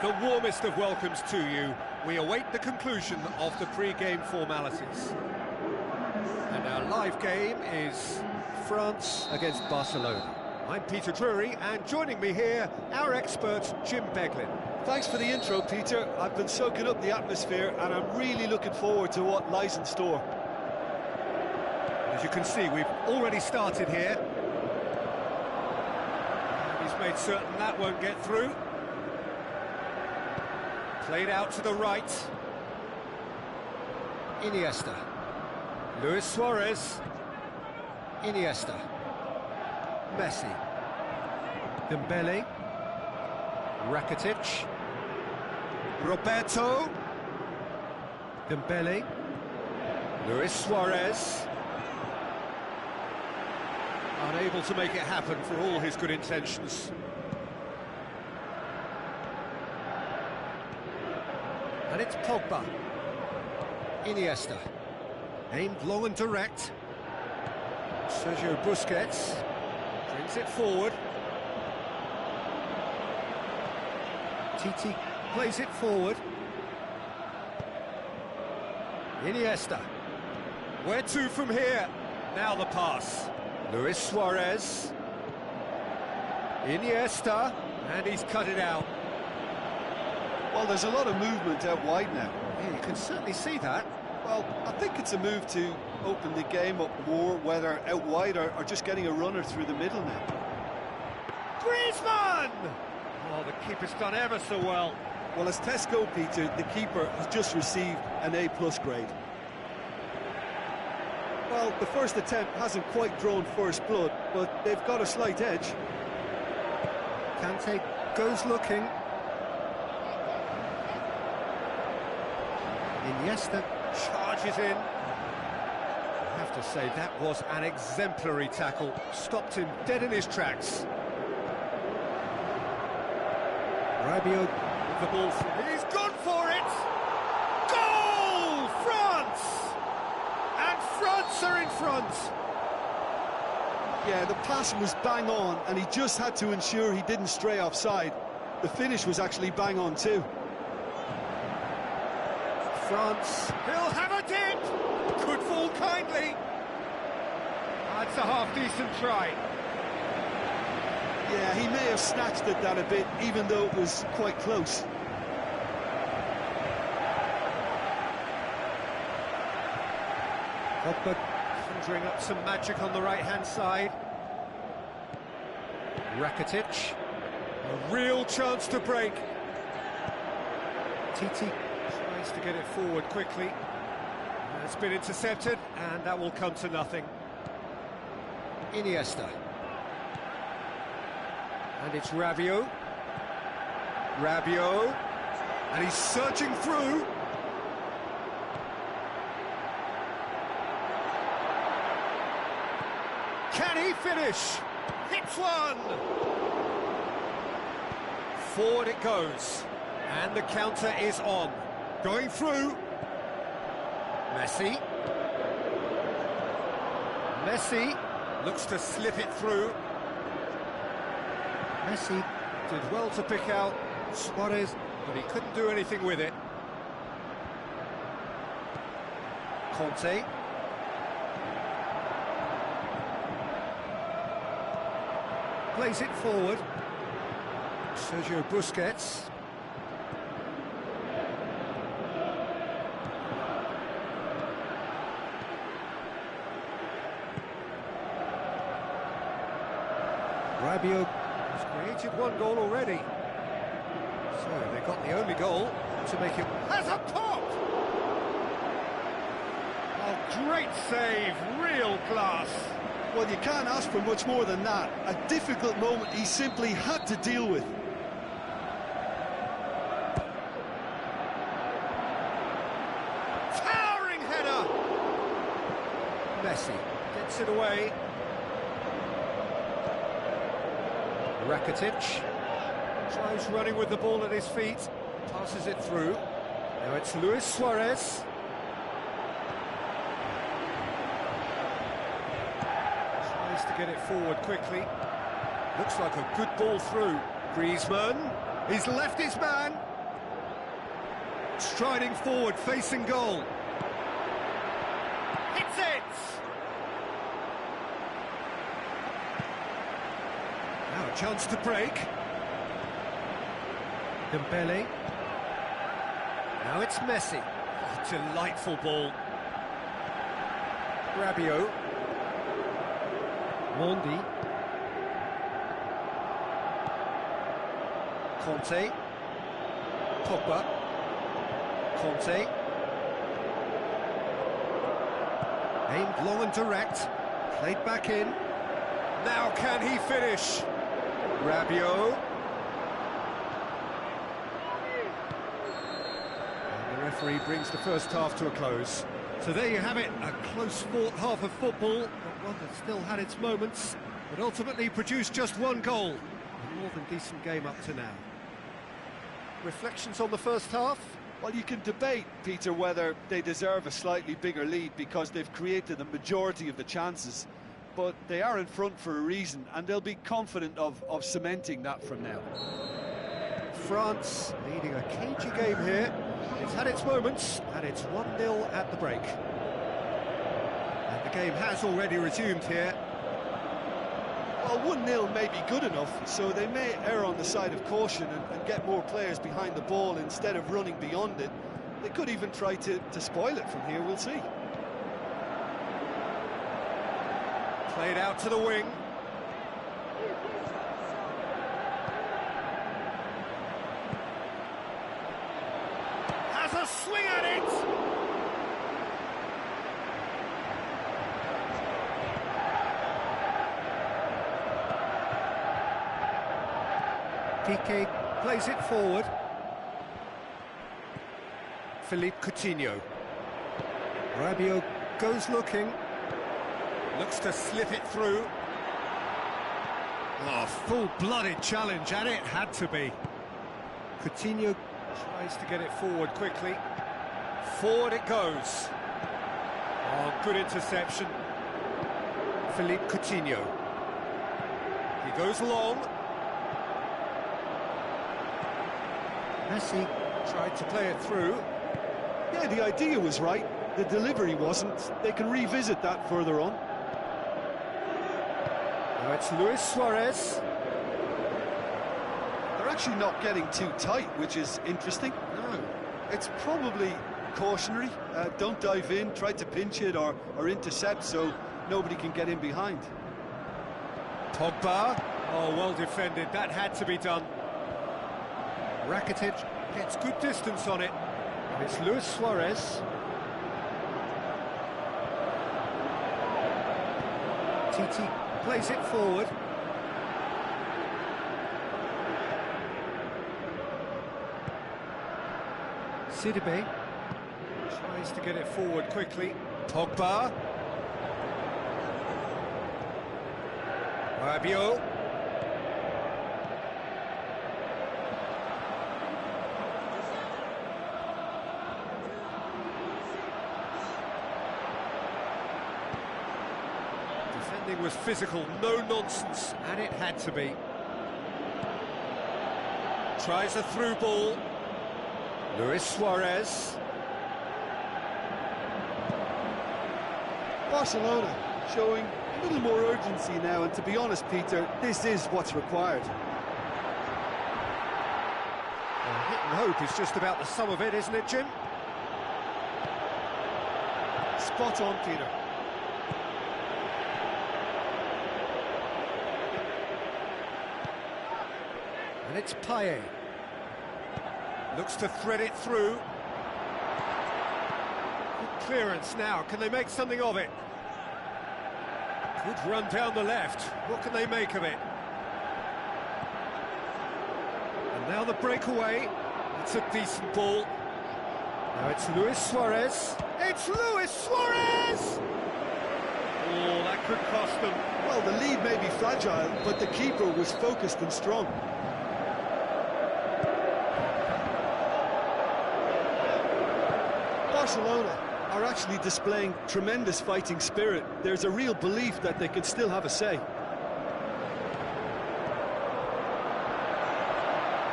The warmest of welcomes to you. We await the conclusion of the pre-game formalities. And our live game is France against Barcelona. I'm Peter Drury, and joining me here, our expert, Jim Beglin. Thanks for the intro, Peter. I've been soaking up the atmosphere, and I'm really looking forward to what lies in store. As you can see, we've already started here. And he's made certain that won't get through. Played out to the right. Iniesta. Luis Suarez. Iniesta. Messi. Dembele. Rakitic. Roberto. Dembele. Luis Suarez. Unable to make it happen for all his good intentions. And it's Pogba. Iniesta. Aimed long and direct. Sergio Busquets. Brings it forward. Titi plays it forward. Iniesta. Where to from here? Now the pass. Luis Suarez. Iniesta. And he's cut it out. Well, there's a lot of movement out wide now. Yeah, you can certainly see that. Well, I think it's a move to open the game up more, whether out wide or just getting a runner through the middle now. Griezmann! Oh, the keeper's done ever so well. Well, as tests go, Peter, the keeper has just received an A+ grade. Well, the first attempt hasn't quite drawn first blood, but they've got a slight edge. Kante goes looking. Iniesta charges in. I have to say, that was an exemplary tackle. Stopped him dead in his tracks. Rabiot with the ball. He's gone for it! Goal! France! And France are in front! Yeah, the pass was bang on, and he just had to ensure he didn't stray offside. The finish was actually bang on too. France, he'll have a dip! Could fall kindly. That's a half-decent try. Yeah, he may have snatched at that a bit, even though it was quite close. Pogba conjuring up some magic on the right-hand side. Rakitic, a real chance to break. Titi tries to get it forward quickly. It's been intercepted, and that will come to nothing. Iniesta. And it's Rabiot. Rabiot. And he's surging through. Can he finish? Hits one! Forward it goes. And the counter is on. Going through. Messi. Messi looks to slip it through. Messi did well to pick out Suarez, but he couldn't do anything with it. Conte. Plays it forward. Sergio Busquets. Rabiot has created one goal already. So they got the only goal to make it. Has a pop! Oh, great save, real class. Well, you can't ask for much more than that. A difficult moment he simply had to deal with. Towering header! Messi gets it away. Rakitic tries running with the ball at his feet, passes it through. Now it's Luis Suarez. Tries to get it forward quickly. Looks like a good ball through. Griezmann, he's left his man. Striding forward, facing goal. Hits it! Now a chance to break. Dembele. Now it's Messi. Oh, delightful ball. Rabiot. Mondi. Conte. Pogba. Conte. Aimed long and direct. Played back in. Now can he finish? Rabiot. And the referee brings the first half to a close. So there you have it, a close-fought half of football, but one that still had its moments, but ultimately produced just one goal. A more than decent game up to now. Reflections on the first half? Well, you can debate, Peter, whether they deserve a slightly bigger lead because they've created the majority of the chances. But they are in front for a reason, and they'll be confident of cementing that from now. France leading a cagey game here. It's had its moments, and it's 1-0 at the break. And the game has already resumed here. Well, 1-0 may be good enough, so they may err on the side of caution and get more players behind the ball instead of running beyond it. They could even try to spoil it from here, we'll see. Played out to the wing. Has a swing at it! Piqué plays it forward. Philippe Coutinho. Rabiot goes looking. Looks to slip it through. Oh, full-blooded challenge, and it had to be. Coutinho tries to get it forward quickly. Forward it goes. Oh, good interception. Philippe Coutinho. He goes long. Messi tried to play it through. Yeah, the idea was right. The delivery wasn't. They can revisit that further on. Now it's Luis Suarez. They're actually not getting too tight, which is interesting. No. It's probably cautionary. Don't dive in, try to pinch it or intercept so nobody can get in behind. Pogba. Oh, well defended. That had to be done. Rakitic gets good distance on it. And it's Luis Suarez. Titi plays it forward. Sidibe tries to get it forward quickly. Pogba. Rabiot. Defending was physical, no nonsense, and it had to be. Tries a through ball. Luis Suarez. Barcelona showing a little more urgency now, and to be honest, Peter, this is what's required. Well, hit and hope is just about the sum of it, isn't it, Jim? Spot on, Peter. And it's Payet. Looks to thread it through. Good clearance now. Can they make something of it? Good run down the left. What can they make of it? And now the breakaway. It's a decent ball. Now it's Luis Suarez. It's Luis Suarez! Oh, that could cost them. Well, the lead may be fragile, but the keeper was focused and strong. Barcelona are actually displaying tremendous fighting spirit. There's a real belief that they can still have a say.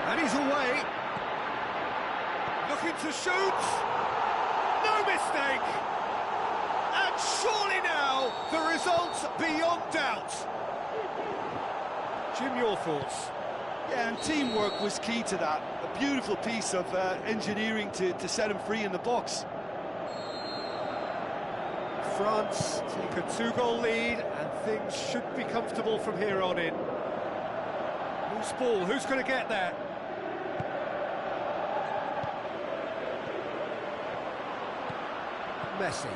And he's away. Looking to shoot. No mistake. And surely now, the result's beyond doubt. Jim, your thoughts? Yeah, and teamwork was key to that. A beautiful piece of engineering to set him free in the box. France take a two-goal lead, and things should be comfortable from here on in. Loose ball, who's going to get there? Messi.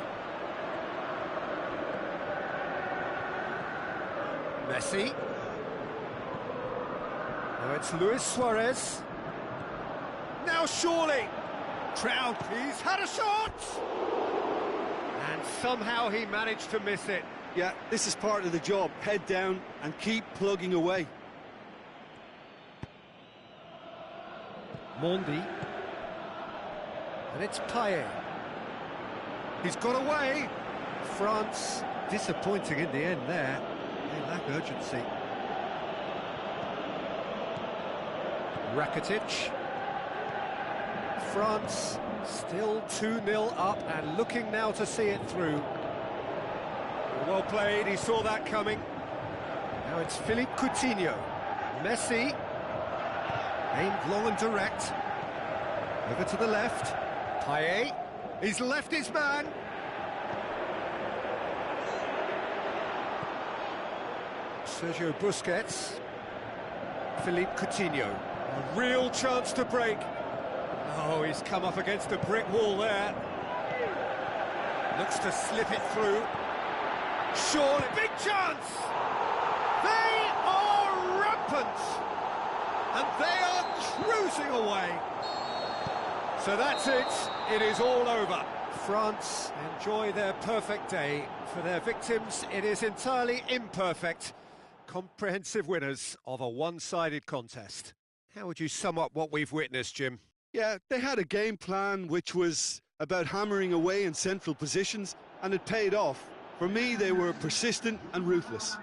Messi. Now it's Luis Suarez. Now surely. Crowd, he's had a shot! And somehow he managed to miss it. Yeah, this is part of the job. Head down and keep plugging away. Mondi. And it's Payet. He's got away. France disappointing in the end there. They lack urgency. Rakitic. France still 2-0 up and looking now to see it through. Well played, he saw that coming. Now it's Philippe Coutinho. Messi. Aimed long and direct. Over to the left. Payet. He's left his man. Sergio Busquets. Philippe Coutinho. A real chance to break. Oh, he's come up against a brick wall there. Looks to slip it through. Surely, big chance! They are rampant! And they are cruising away. So that's it. It is all over. France enjoy their perfect day. For their victims, it is entirely imperfect. Comprehensive winners of a one-sided contest. How would you sum up what we've witnessed, Jim? Yeah, they had a game plan which was about hammering away in central positions, and it paid off. For me, they were persistent and ruthless.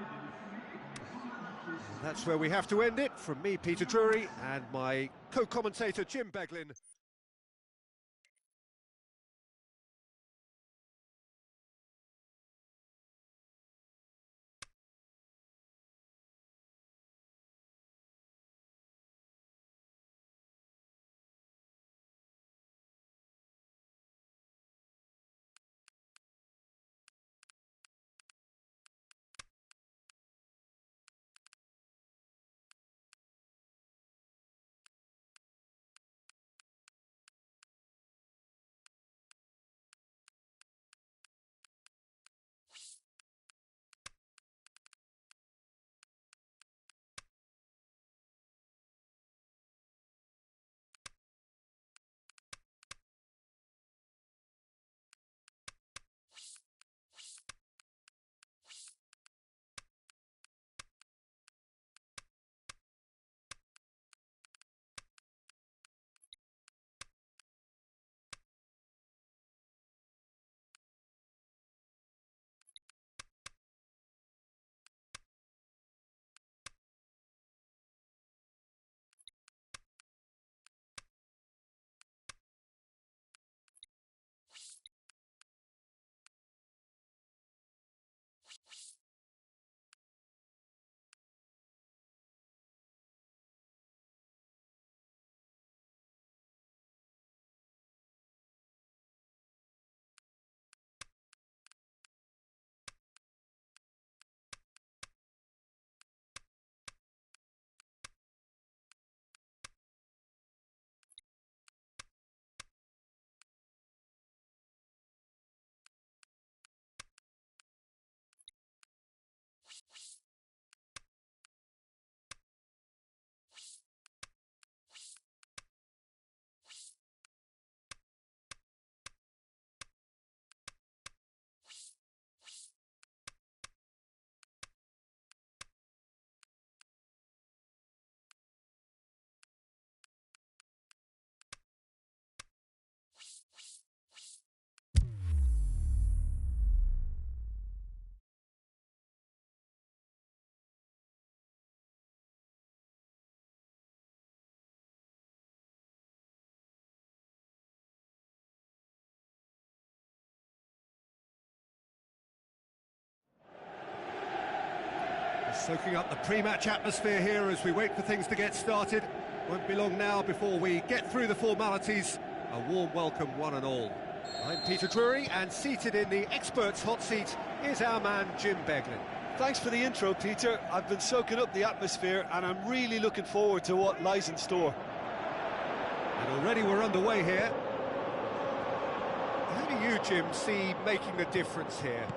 That's where we have to end it. From me, Peter Drury, and my co-commentator, Jim Beglin. Soaking up the pre-match atmosphere here as we wait for things to get started. Won't be long now before we get through the formalities. A warm welcome, one and all. I'm Peter Drury, and seated in the experts' hot seat is our man Jim Beglin. Thanks for the intro, Peter. I've been soaking up the atmosphere, and I'm really looking forward to what lies in store. And already we're underway here. Who do you, Jim, see making the difference here?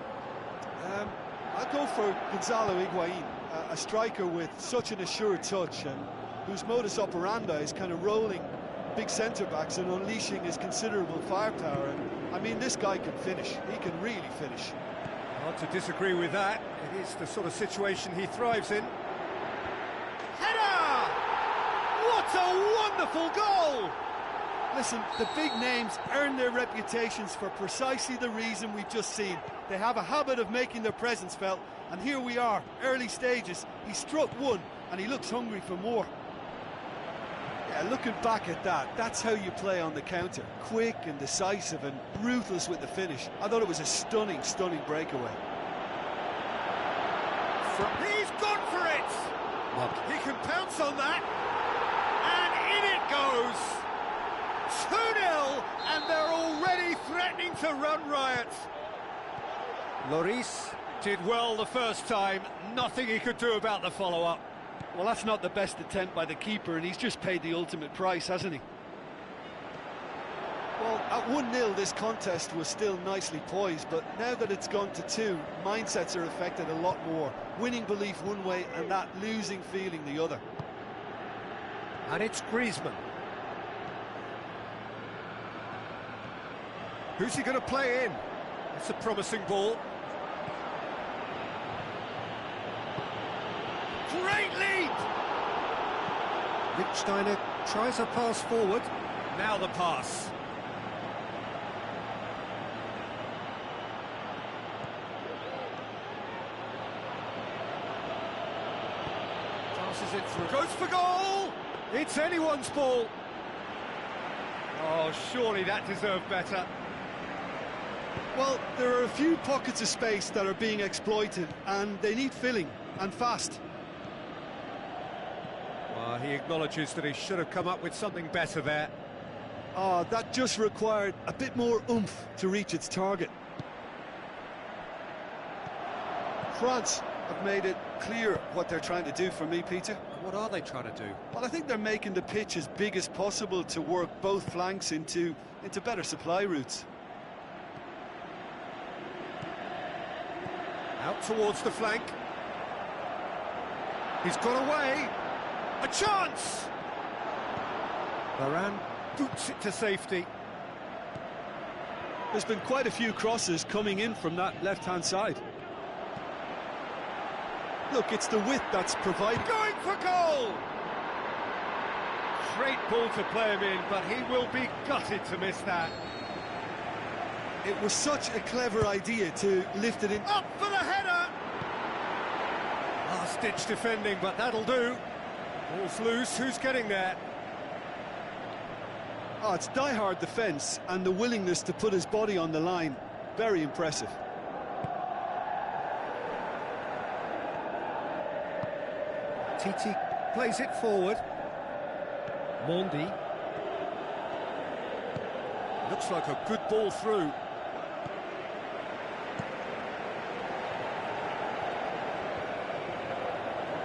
I'd go for Gonzalo Higuain, a striker with such an assured touch and whose modus operandi is kind of rolling big centre-backs and unleashing his considerable firepower. And I mean, this guy can finish. He can really finish. Hard to disagree with that. It is the sort of situation he thrives in. Header! What a wonderful goal! Listen, the big names earn their reputations for precisely the reason we've just seen. They have a habit of making their presence felt, and here we are, early stages. He struck one, and he looks hungry for more. Yeah, looking back at that, that's how you play on the counter. Quick and decisive and ruthless with the finish. I thought it was a stunning, stunning breakaway. He's gone for it! Look, he can pounce on that, and in it goes! 2-0, and they're already threatening to run riot. Lloris did well the first time, nothing he could do about the follow-up. Well, that's not the best attempt by the keeper, and he's just paid the ultimate price, hasn't he? Well, at 1-0, this contest was still nicely poised, but now that it's gone to 2, mindsets are affected a lot more. Winning belief one way, and that losing feeling the other. And it's Griezmann. Who's he going to play in? It's a promising ball. Great lead! Lichtsteiner tries a pass forward. Now the pass. Passes it through. Goes for goal! It's anyone's ball. Oh, surely that deserved better. Well, there are a few pockets of space that are being exploited, and they need filling, and fast. Well, he acknowledges that he should have come up with something better there. Oh, that just required a bit more oomph to reach its target. France have made it clear what they're trying to do for me, Peter. What are they trying to do? Well, I think they're making the pitch as big as possible to work both flanks into better supply routes. Out towards the flank. He's got away. A chance! Varane boots it to safety. There's been quite a few crosses coming in from that left-hand side. Look, it's the width that's provided. Going for goal! Great ball to play him in, but he will be gutted to miss that. It was such a clever idea to lift it in. Up for the header! Last-ditch defending, but that'll do. Ball's loose, who's getting there? Oh, it's die-hard defence and the willingness to put his body on the line. Very impressive. Titi plays it forward. Mondi. Looks like a good ball through.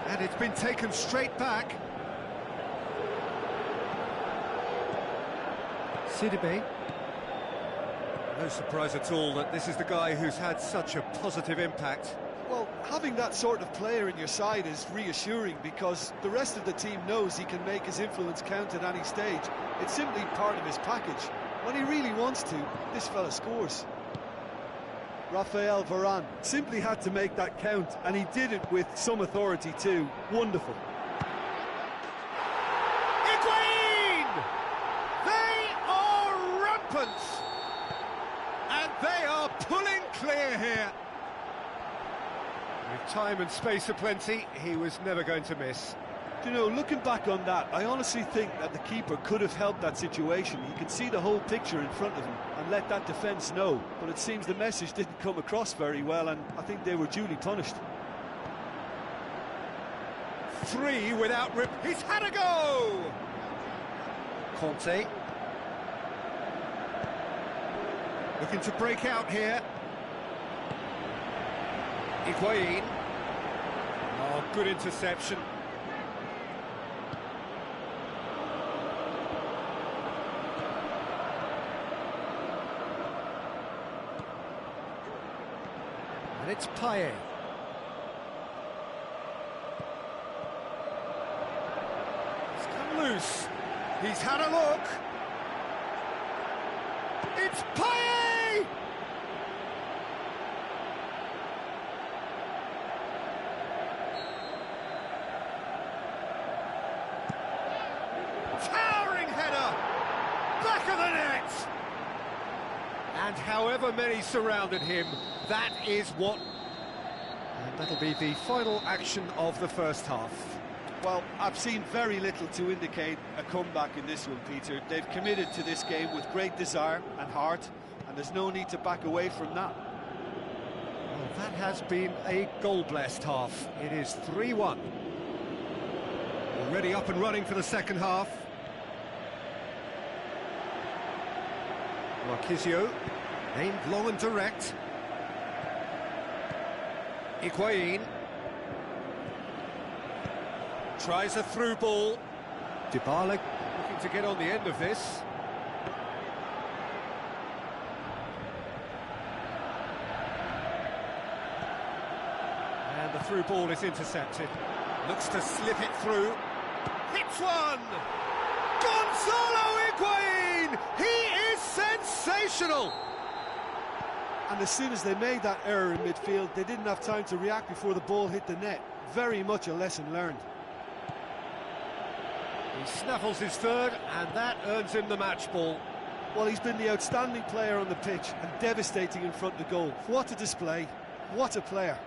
And it's been taken straight back. Sidibe. No surprise at all that this is the guy who's had such a positive impact. Well, having that sort of player in your side is reassuring because the rest of the team knows he can make his influence count at any stage. It's simply part of his package. When he really wants to, this fella scores. Raphael Varane simply had to make that count, and he did it with some authority too. Wonderful. Higuain! They are rampant! And they are pulling clear here. With time and space aplenty, he was never going to miss. You know, looking back on that, I honestly think that the keeper could have helped that situation. He could see the whole picture in front of him and let that defence know. But it seems the message didn't come across very well, and I think they were duly punished. 3 without rip. He's had a go! Conte. Looking to break out here. Higuain. Oh, good interception. And it's Payet. It's come loose. He's had a look. It's Payet! Towering header! Back of the net! And however many surrounded him, that is what... And that'll be the final action of the first half. Well, I've seen very little to indicate a comeback in this one, Peter. They've committed to this game with great desire and heart, and there's no need to back away from that. Well, that has been a goal-blessed half. It is 3-1. Already up and running for the second half. Marquisio, aimed long and direct. Higuain. Tries a through ball. Dybala looking to get on the end of this. And the through ball is intercepted. Looks to slip it through. Hits one! Gonzalo Higuain! He is sensational! And as soon as they made that error in midfield, they didn't have time to react before the ball hit the net. Very much a lesson learned. He snaffles his third, and that earns him the match ball. Well, he's been the outstanding player on the pitch and devastating in front of the goal. What a display, what a player.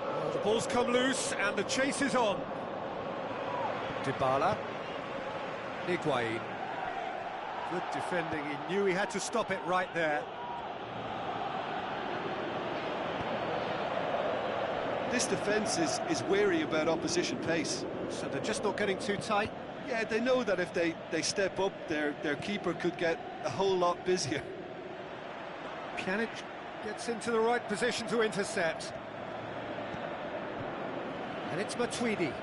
Well, the ball's come loose, and the chase is on. Dybala. Higuain. Good defending, he knew he had to stop it right there. This defence is wary about opposition pace. So they're just not getting too tight? Yeah, they know that if they step up, their keeper could get a whole lot busier. Pjanic gets into the right position to intercept. And it's Matuidi.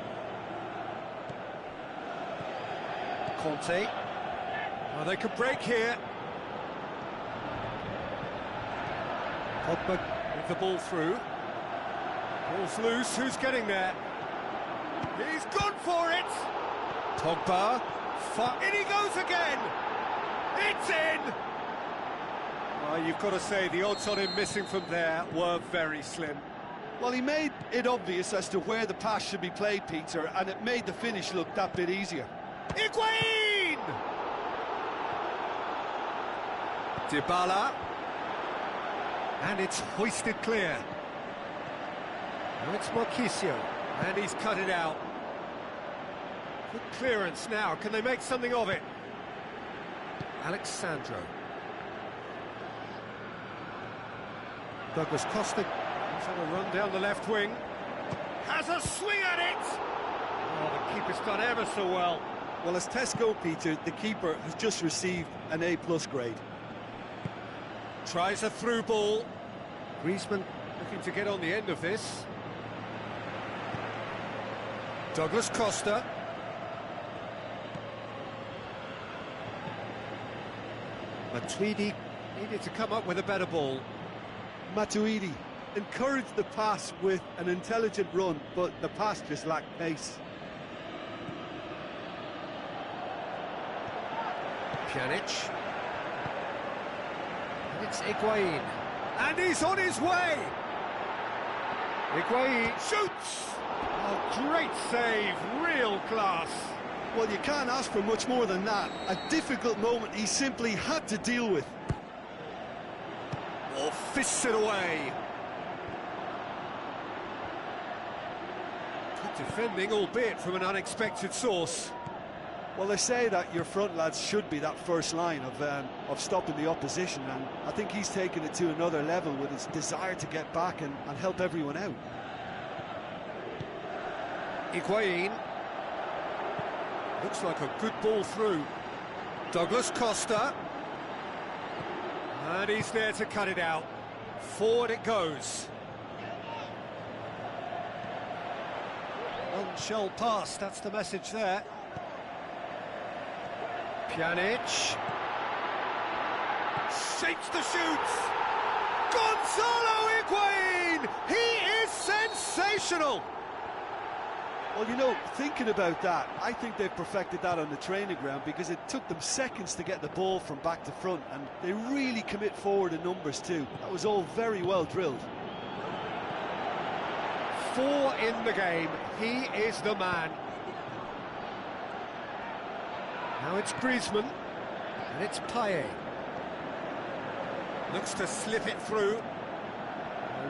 Conte. Oh, they could break here. Pogba with the ball through. Ball's loose, who's getting there? He's gone for it! Pogba, in he goes again! It's in! Well, you've got to say, the odds on him missing from there were very slim. Well, he made it obvious as to where the pass should be played, Peter, and it made the finish look that bit easier. Higuain! Dybala. And it's hoisted clear. Now it's Marquisio, and he's cut it out. Good clearance now, can they make something of it? Alexandro. Douglas Costa, he's on a run down the left wing. Has a swing at it! Oh, the keeper's done ever so well. Well, as Tesco, Peter, the keeper has just received an A+ grade. Tries a through ball. Griezmann looking to get on the end of this. Douglas Costa. Matuidi needed to come up with a better ball. Matuidi encouraged the pass with an intelligent run, but the pass just lacked pace. Pjanic. And it's Higuain. And he's on his way! Higuain shoots! Oh, great save, real class. Well, you can't ask for much more than that. A difficult moment he simply had to deal with. Or fists it away. Good defending, albeit from an unexpected source. Well, they say that your front lads should be that first line of stopping the opposition, and I think he's taken it to another level with his desire to get back and help everyone out. Higuain. Looks like a good ball through. Douglas Costa. And he's there to cut it out. Forward it goes. One shall pass, that's the message there. Pjanic. Shapes the shoots. Gonzalo Higuain! He is sensational! Well, you know, thinking about that, I think they've perfected that on the training ground because it took them seconds to get the ball from back to front, and they really commit forward in numbers too. That was all very well drilled. 4 in the game, he is the man. Now it's Griezmann, and it's Payet. Looks to slip it through.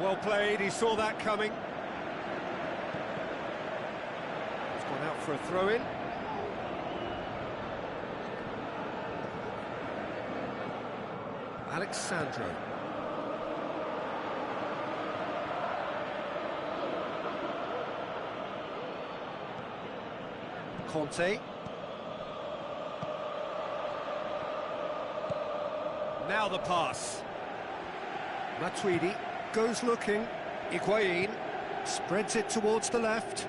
Well played, he saw that coming. Gone out for a throw-in. Alexandro. Conte. Now the pass. Matuidi goes looking. Higuain spreads it towards the left.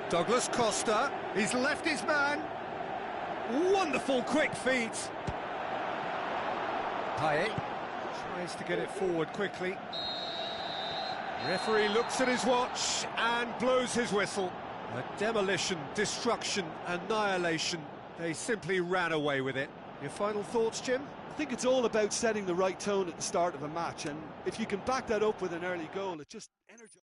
Douglas Costa, he's left his man. Wonderful quick feet. Payet tries to get it forward quickly. Referee looks at his watch and blows his whistle. A demolition, destruction, annihilation. They simply ran away with it. Your final thoughts, Jim? I think it's all about setting the right tone at the start of a match, and if you can back that up with an early goal, it just energizes.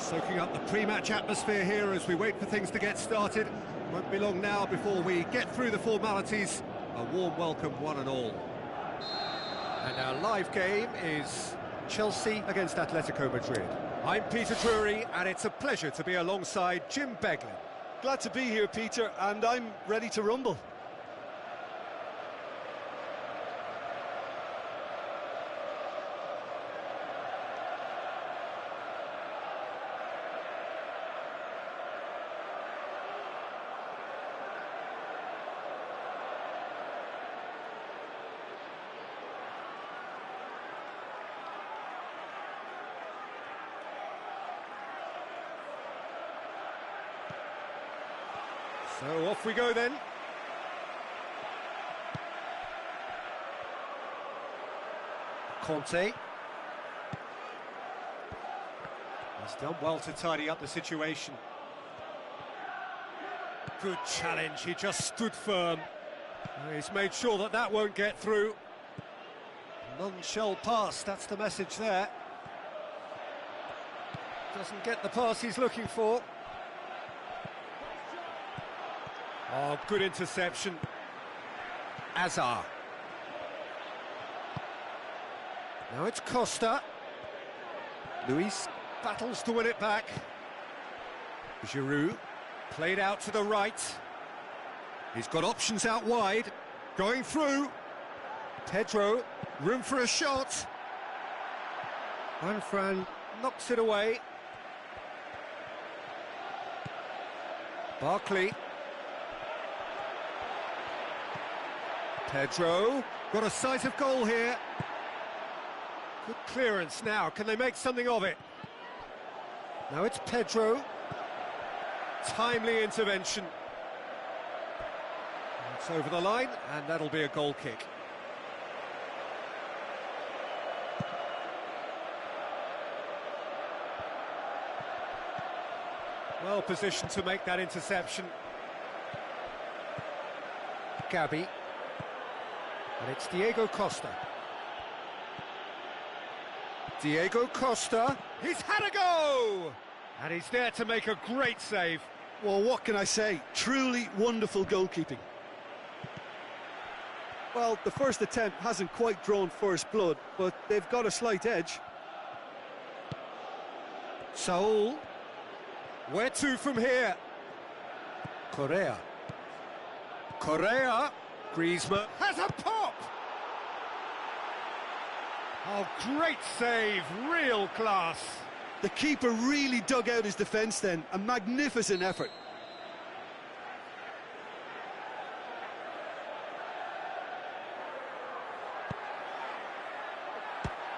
Soaking up the pre-match atmosphere here as we wait for things to get started. Won't be long now before we get through the formalities. A warm welcome, one and all. And our live game is Chelsea against Atletico Madrid. I'm Peter Drury, and it's a pleasure to be alongside Jim Beglin. Glad to be here, Peter, and I'm ready to rumble. So off we go then. Conte. He's done well to tidy up the situation. Good challenge, he just stood firm. He's made sure that that won't get through. None shall pass, that's the message there. Doesn't get the pass he's looking for. Oh, good interception. Azar. Now it's Costa. Luis battles to win it back. Giroud played out to the right. He's got options out wide. Going through. Pedro, room for a shot. Juanfran knocks it away. Barkley. Pedro, got a sight of goal here. Good clearance now, can they make something of it? Now it's Pedro. Timely intervention. It's over the line, and that'll be a goal kick. Well positioned to make that interception. Gabi. And it's Diego Costa. Diego Costa, he's had a go! And he's there to make a great save. Well, what can I say? Truly wonderful goalkeeping. Well, the first attempt hasn't quite drawn first blood, but they've got a slight edge. Saul, where to from here? Correa. Correa. Griezmann has a pop! Oh, great save, real class. The keeper really dug out his defence then, a magnificent effort.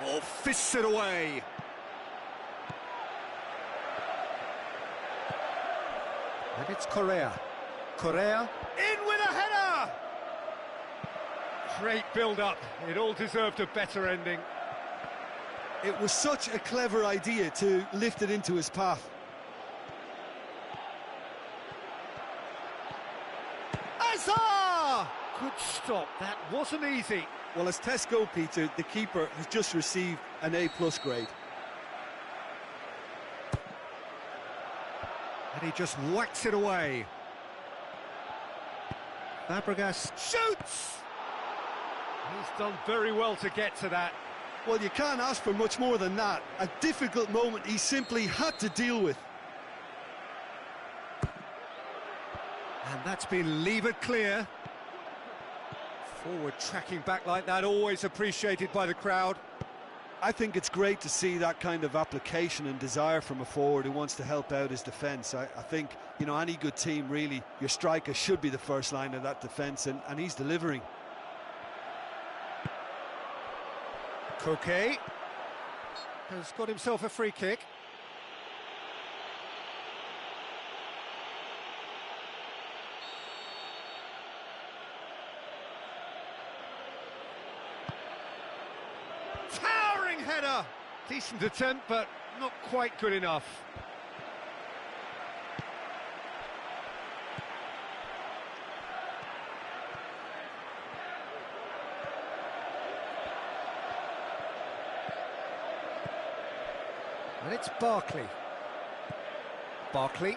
Oh, fists it away. And it's Correa. Correa, in with a header! Great build-up, it all deserved a better ending. It was such a clever idea to lift it into his path. Azar! Good stop, that wasn't easy. Well, as tests go, Peter, the keeper has just received an A+ grade. And he just whacks it away. Fabregas shoots! He's done very well to get to that. Well, you can't ask for much more than that. A difficult moment he simply had to deal with. And that's been levered clear. Forward tracking back like that, always appreciated by the crowd. I think it's great to see that kind of application and desire from a forward who wants to help out his defence. I think, you know, any good team, really, your striker should be the first line of that defence, and he's delivering. Koke has got himself a free kick. Towering header! Decent attempt, but not quite good enough. And it's Barkley. Barkley.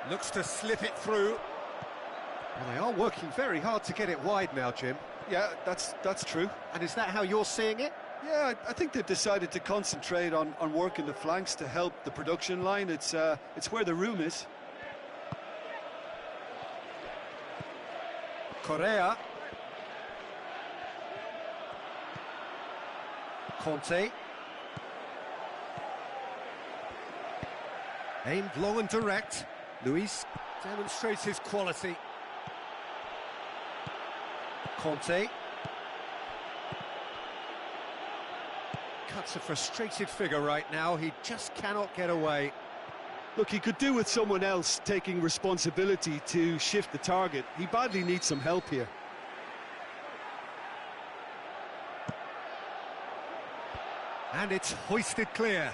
Looks to slip it through. Well, they are working very hard to get it wide now, Jim. Yeah, that's true. And is that how you're seeing it? Yeah, I think they've decided to concentrate on working the flanks to help the production line. It's where the room is. Correa. Conte. Aimed long and direct. Luis demonstrates his quality. Conte. Cuts a frustrated figure right now. He just cannot get away. Look, he could do with someone else taking responsibility to shift the target. He badly needs some help here. And it's hoisted clear.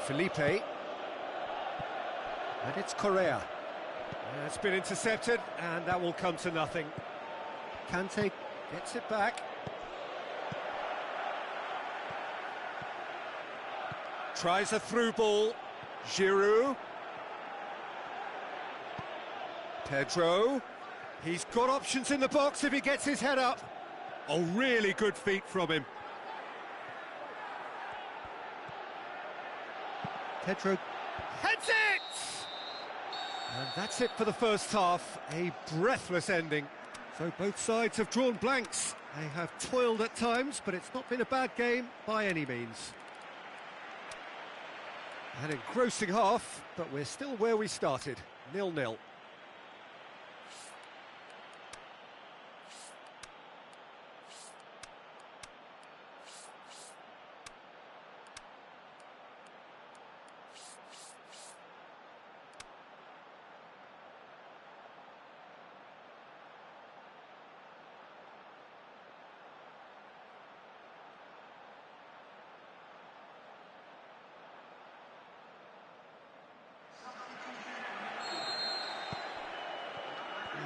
Felipe. And it's Correa. It's been intercepted, and that will come to nothing. Kante gets it back. Tries a through ball. Giroud. Pedro. He's got options in the box if he gets his head up. Oh, really good feet from him. Pedro heads it! And that's it for the first half. A breathless ending. So both sides have drawn blanks. They have toiled at times, but it's not been a bad game by any means. An engrossing half, but we're still where we started, 0-0.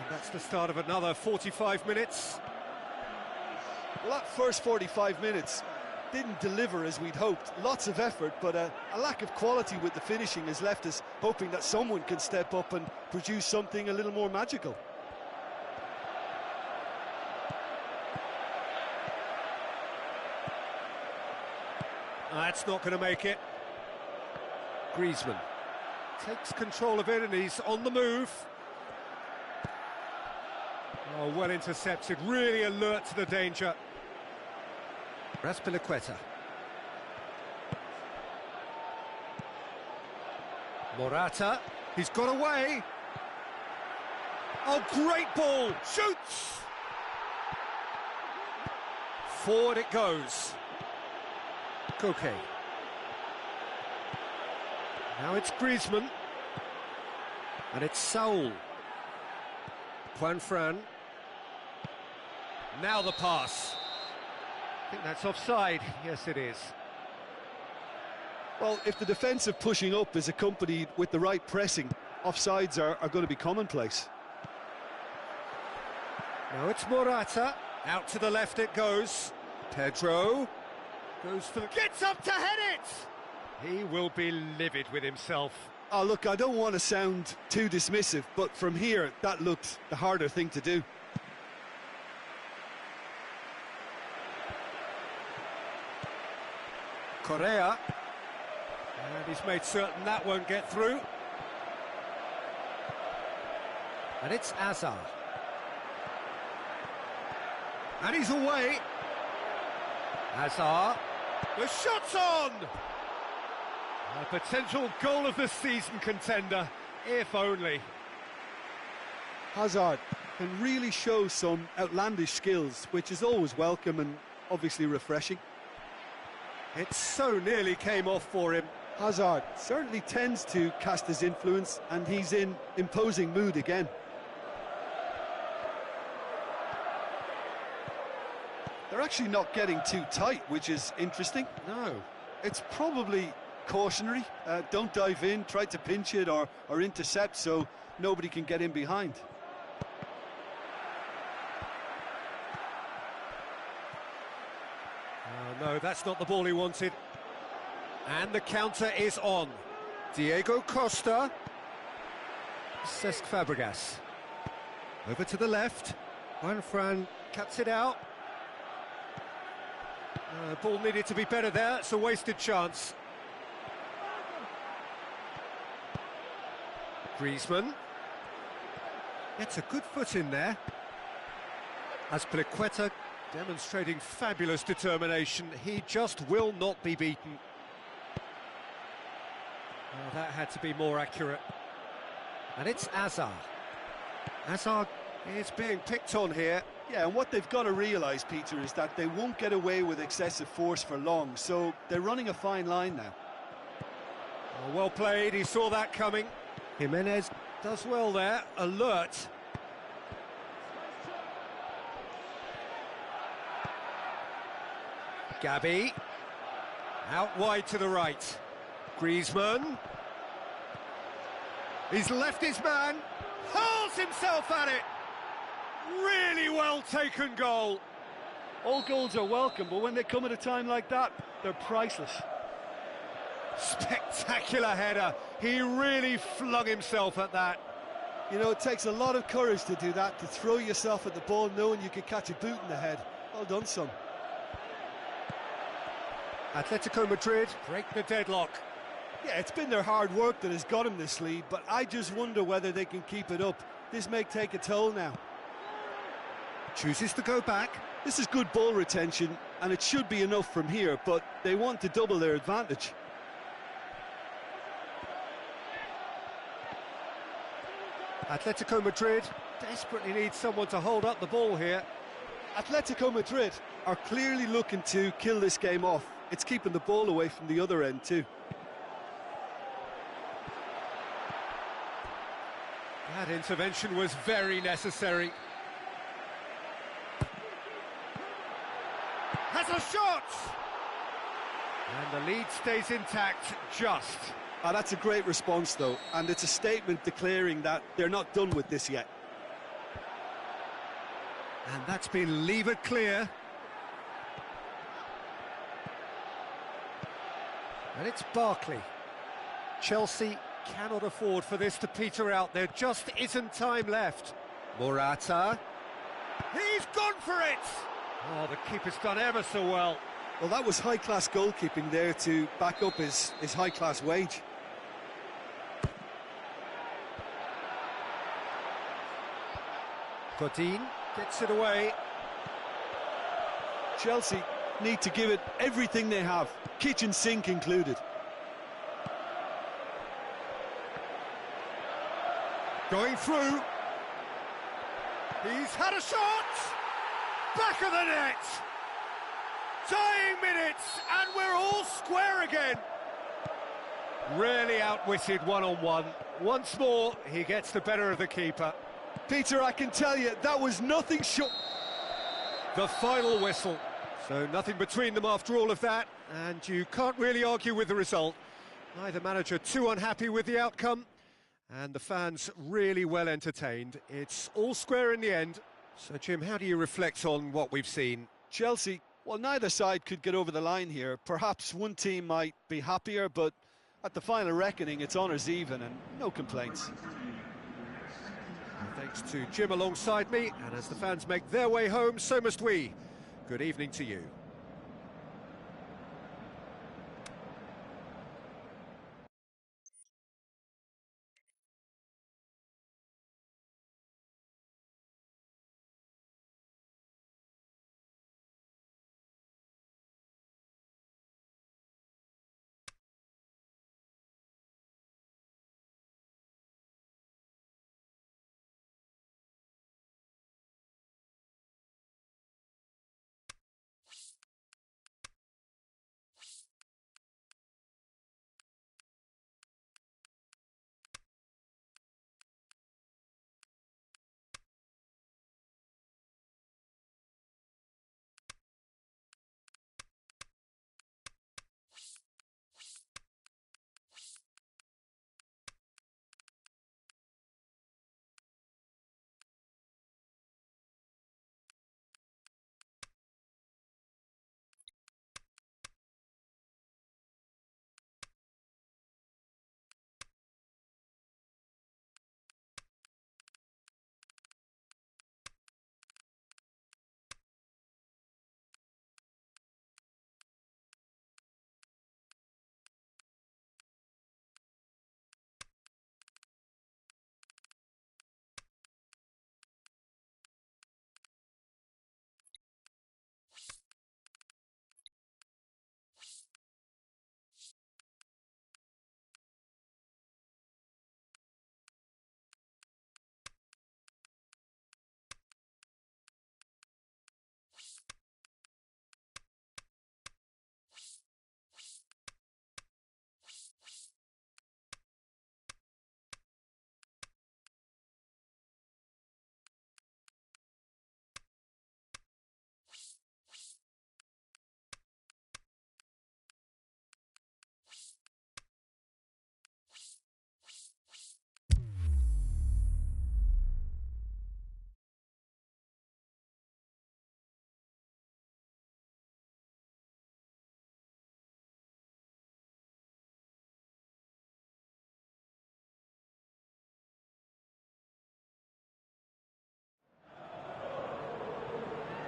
That's the start of another 45 minutes. Well, that first 45 minutes didn't deliver as we'd hoped. Lots of effort, but a lack of quality with the finishing has left us hoping that someone can step up and produce something a little more magical. That's not going to make it. Griezmann takes control of it and he's on the move. Oh, well intercepted, really alert to the danger. Raspilicueta. Morata, he's got away. Oh, great ball, shoots! Forward it goes. Koke. Now it's Griezmann. And it's Saul. Juanfran. Now the pass. I think that's offside. Yes, it is. Well, if the defensive pushing up is accompanied with the right pressing, offsides are going to be commonplace. Now it's Morata. Out to the left it goes. Pedro goes for the... Gets up to head it! He will be livid with himself. Oh, look, I don't want to sound too dismissive, but from here, that looked the harder thing to do. Correa. And he's made certain that won't get through. And it's Azar. And he's away. Azar. The shot's on! A potential goal of the season contender, if only. Hazard can really show some outlandish skills, which is always welcome and obviously refreshing. It so nearly came off for him. Hazard certainly tends to cast his influence, and he's in imposing mood again. They're actually not getting too tight, which is interesting. No. It's probably cautionary. Don't dive in, try to pinch it or intercept so nobody can get in behind. No, that's not the ball he wanted. And the counter is on. Diego Costa. Cesc Fabregas. Over to the left. Juanfran cuts it out. Ball needed to be better there. It's a wasted chance. Griezmann. Gets a good foot in there. Azpilicueta demonstrating fabulous determination. He just will not be beaten. Well, that had to be more accurate. And it's Azar. Azar is being picked on here. Yeah, and what they've got to realise, Peter, is that they won't get away with excessive force for long, so they're running a fine line now. Oh, well played, he saw that coming. Jimenez does well there, alert. Gabi, out wide to the right. Griezmann. He's left his man, hurls himself at it. Really well taken goal. All goals are welcome, but when they come at a time like that, they're priceless. Spectacular header. He really flung himself at that. You know, it takes a lot of courage to do that, to throw yourself at the ball knowing you could catch a boot in the head. Well done, son. Atletico Madrid break the deadlock. Yeah, it's been their hard work that has got them this lead, but I just wonder whether they can keep it up. This may take a toll now. Chooses to go back. This is good ball retention, and it should be enough from here, but they want to double their advantage. Atletico Madrid desperately need someone to hold up the ball here. Atletico Madrid are clearly looking to kill this game off. It's keeping the ball away from the other end too. That intervention was very necessary. Has a shot! And the lead stays intact, just. That's a great response though, and it's a statement declaring that they're not done with this yet. And that's been levered clear. And it's Barkley. Chelsea cannot afford for this to peter out. There just isn't time left. Morata. He's gone for it! Oh, the keeper's done ever so well. Well, that was high-class goalkeeping there to back up his high-class wage. Godin gets it away. Chelsea need to give it everything they have, kitchen sink included. Going through. He's had a shot! Back of the net! Dying minutes, and we're all square again. Really outwitted one-on-one. Once more, he gets the better of the keeper. Peter, I can tell you, that was nothing short. The final whistle. So nothing between them after all of that, and you can't really argue with the result. Neither manager too unhappy with the outcome, and the fans really well entertained. It's all square in the end. So, Jim, how do you reflect on what we've seen? Chelsea, well, neither side could get over the line here. Perhaps one team might be happier, but at the final reckoning, it's honours even and no complaints. Thanks to Jim alongside me, and as the fans make their way home, so must we. Good evening to you.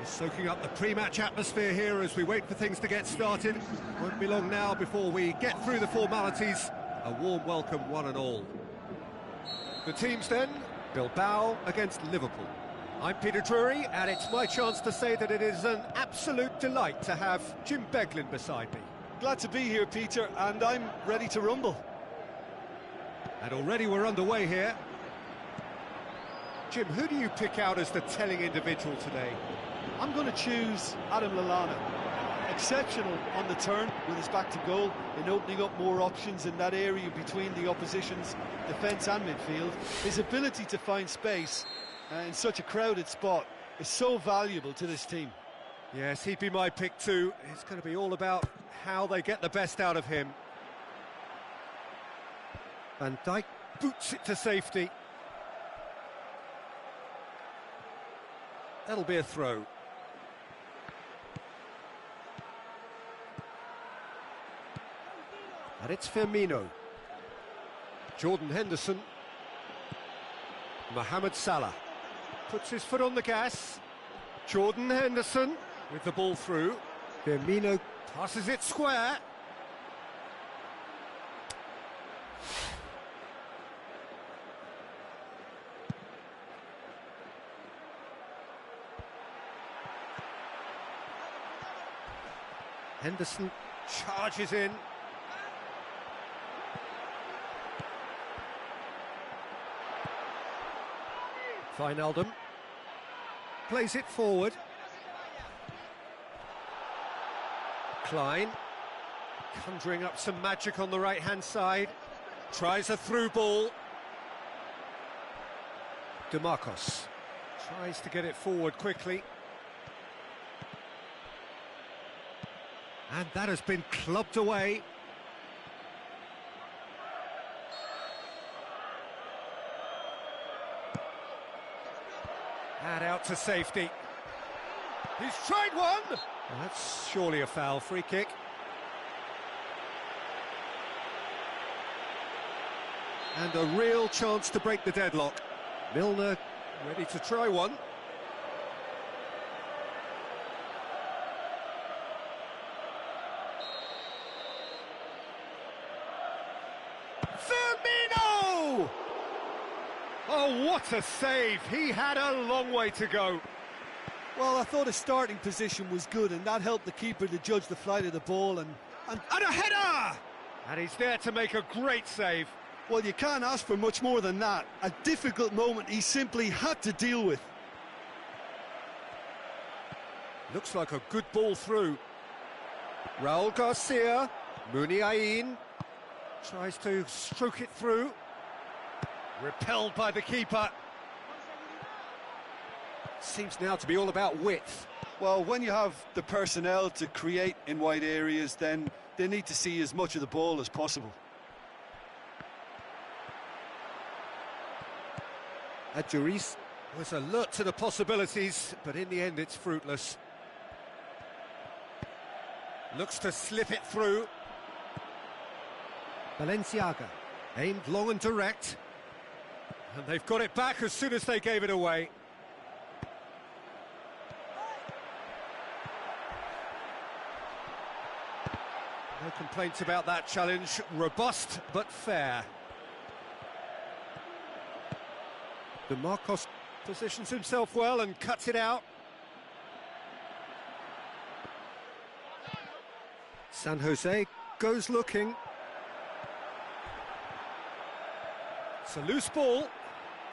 Soaking up the pre-match atmosphere here as we wait for things to get started. Won't be long now before we get through the formalities. A warm welcome, one and all. The teams then, Bilbao against Liverpool. I'm Peter Drury, and it's my chance to say that it is an absolute delight to have Jim Beglin beside me. Glad to be here, Peter, and I'm ready to rumble. And already we're underway here. Jim, who do you pick out as the telling individual today? I'm going to choose Adam Lallana. Exceptional on the turn with his back to goal, in opening up more options in that area between the opposition's defence and midfield. His ability to find space in such a crowded spot is so valuable to this team. Yes, he'd be my pick too. It's going to be all about how they get the best out of him. Van Dijk boots it to safety. That'll be a throw. And it's Firmino. Jordan Henderson. Mohamed Salah puts his foot on the gas. Jordan Henderson with the ball through. Firmino passes it square. Henderson charges in. Wijnaldum plays it forward. Klein conjuring up some magic on the right-hand side. Tries a through ball. DeMarcos tries to get it forward quickly. And that has been clubbed away. And out to safety. He's tried one! Well, that's surely a foul. Free kick. And a real chance to break the deadlock. Milner ready to try one. Firmino! Oh, what a save! He had a long way to go. Well, I thought his starting position was good, and that helped the keeper to judge the flight of the ball. And a header! And he's there to make a great save. Well, you can't ask for much more than that. A difficult moment he simply had to deal with. Looks like a good ball through. Raul Garcia, Muniain tries to stroke it through. Repelled by the keeper. Seems now to be all about width. Well, when you have the personnel to create in wide areas, then they need to see as much of the ball as possible. Adjuris was alert to the possibilities, but in the end it's fruitless. Looks to slip it through. Balenciaga aimed long and direct. And they've got it back as soon as they gave it away. No complaints about that challenge. Robust but fair. DeMarcos positions himself well and cuts it out. San Jose goes looking. It's a loose ball.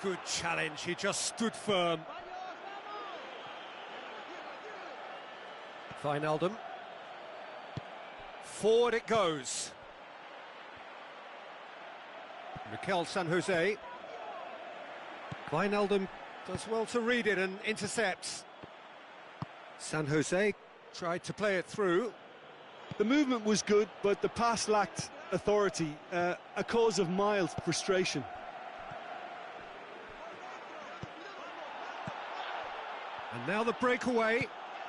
Good challenge, he just stood firm. Wijnaldum. Forward it goes. Mikel San Jose. Wijnaldum does well to read it and intercepts. San Jose tried to play it through. The movement was good, but the pass lacked authority, a cause of mild frustration. And now the breakaway.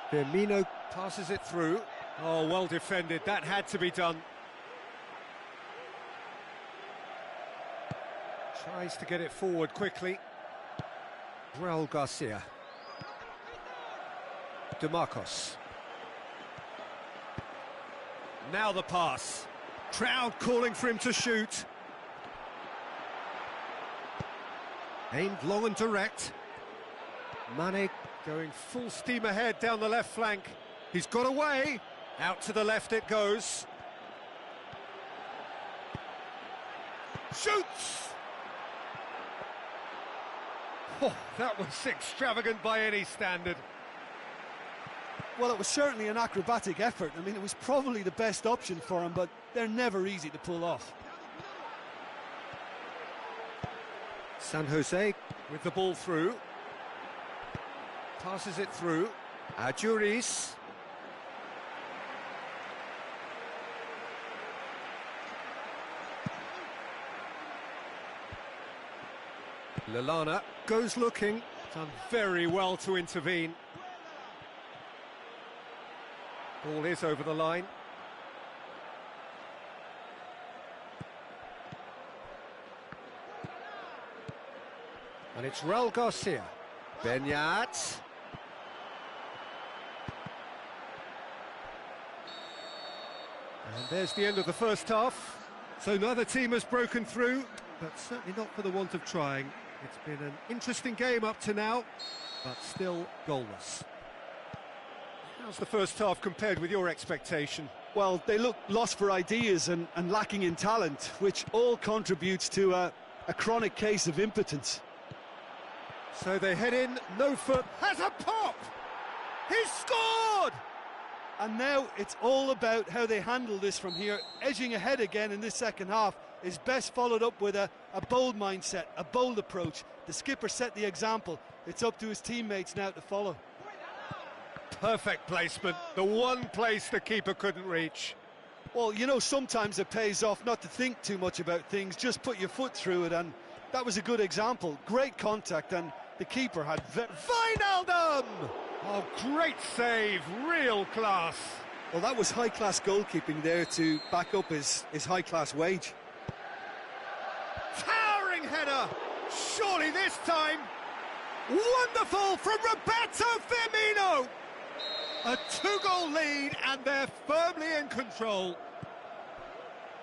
Firmino passes it through. Oh, well defended. That had to be done. Tries to get it forward quickly. Raul Garcia. DeMarcos. Now the pass. Crowd calling for him to shoot. Aimed long and direct. Mane going full steam ahead down the left flank. He's got away. Out to the left it goes. Shoots! Oh, that was extravagant by any standard. Well, it was certainly an acrobatic effort. I mean, it was probably the best option for him, but they're never easy to pull off. San Jose with the ball through. Passes it through. Adjuris. Lallana goes looking. Done very well to intervene. Ball is over the line. And it's Raul Garcia. Benyat. And there's the end of the first half. So neither team has broken through, but certainly not for the want of trying. It's been an interesting game up to now, but still goalless. How's the first half compared with your expectation? Well, they look lost for ideas and lacking in talent, which all contributes to a chronic case of impotence. So they head in, no foot, has a pop! He's scored! And now it's all about how they handle this from here. Edging ahead again in this second half is best followed up with a bold mindset, a bold approach. The skipper set the example. It's up to his teammates now to follow. Perfect placement, the one place the keeper couldn't reach. Well, you know, sometimes it pays off not to think too much about things, just put your foot through it, and that was a good example. Great contact, and the keeper had Wijnaldum! Oh, great save, real class. Well, that was high-class goalkeeping there to back up his high-class wage. Towering header, surely this time. Wonderful from Roberto Firmino. A 2-goal lead, and they're firmly in control.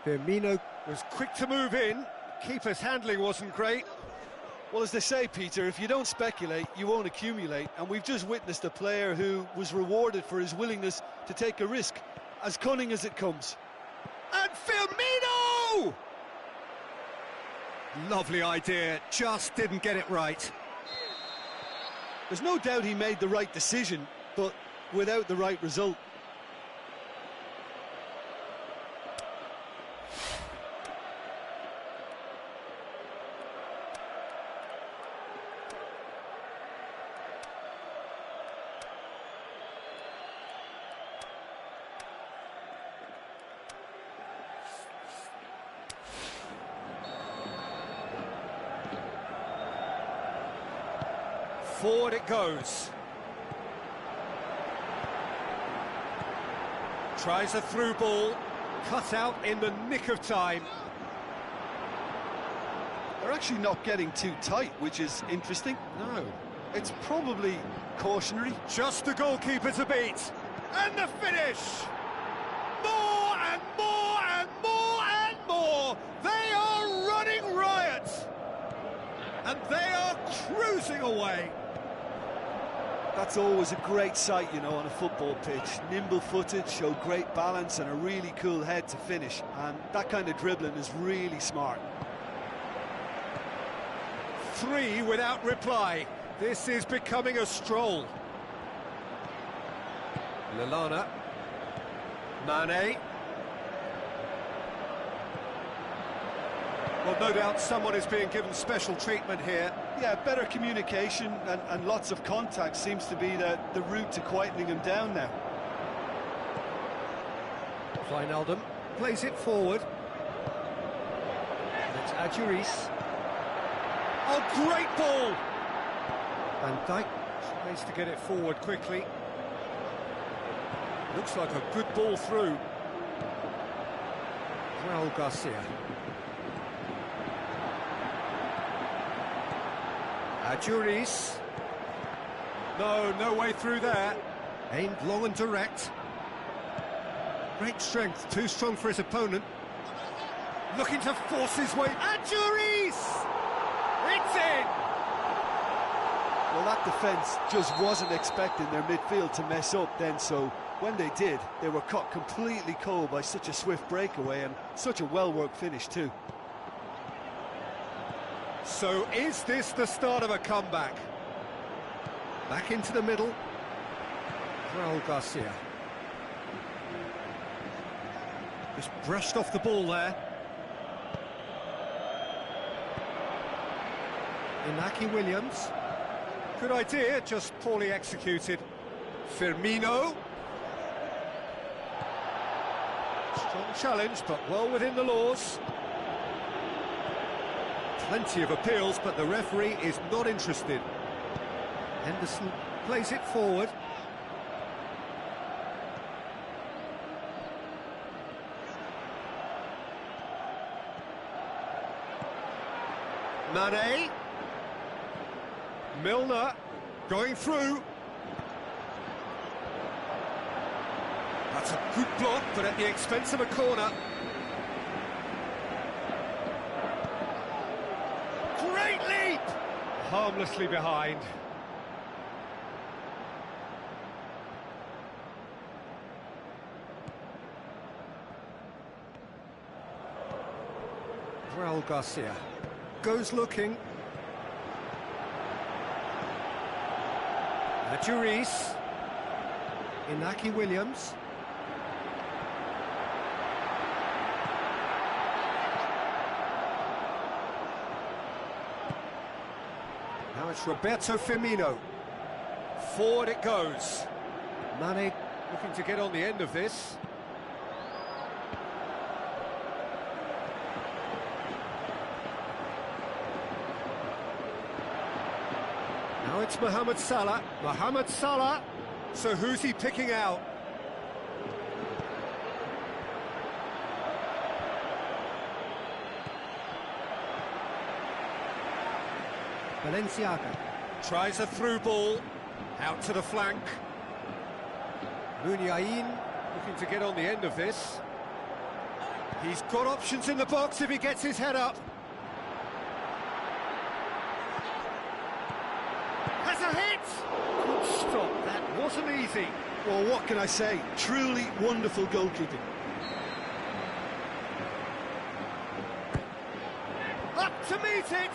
Firmino was quick to move in. Keeper's handling wasn't great. Well, as they say, Peter, if you don't speculate, you won't accumulate. And we've just witnessed a player who was rewarded for his willingness to take a risk, as cunning as it comes. And Firmino! Lovely idea, just didn't get it right. There's no doubt he made the right decision, but without the right result. Forward it goes. Tries a through ball, cut out in the nick of time. They're actually not getting too tight, which is interesting. No. It's probably cautionary. Just the goalkeeper to beat. And the finish! More and more and more and more! They are running riot! And they are cruising away. That's always a great sight, you know, on a football pitch. Nimble-footed, show great balance and a really cool head to finish. And that kind of dribbling is really smart. 3 without reply. This is becoming a stroll. Lallana. Mane. Well, no doubt someone is being given special treatment here. Yeah, better communication and lots of contact seems to be the route to quietening him down now. Wijnaldum plays it forward. It's Adjuris. Oh, great ball! Van Dijk tries to get it forward quickly. Looks like a good ball through. Raul Garcia. Adjuris. No way through there. Aimed long and direct. Great strength, too strong for his opponent. Looking to force his way. And Juris! It's in! Well, that defence just wasn't expecting their midfield to mess up then, so when they did, they were caught completely cold by such a swift breakaway and such a well-worked finish too. So is this the start of a comeback? Back into the middle. Raul Garcia. Just brushed off the ball there. Inaki Williams. Good idea, just poorly executed. Firmino. Strong challenge, but well within the laws. Plenty of appeals, but the referee is not interested. Henderson plays it forward. Mane. Milner going through. That's a good block, but at the expense of a corner. Great leap! Harmlessly behind. Raul Garcia goes looking. Juris. Inaki Williams. Now it's Roberto Firmino. Forward it goes. Mane looking to get on the end of this. Now it's Mohamed Salah. Mohamed Salah. So who's he picking out? Valenciaga. Tries a through ball. Out to the flank. Muniain looking to get on the end of this. He's got options in the box if he gets his head up. Has a hit! Good stop, that wasn't easy. Well, what can I say? Truly wonderful goalkeeping. Up to meet it!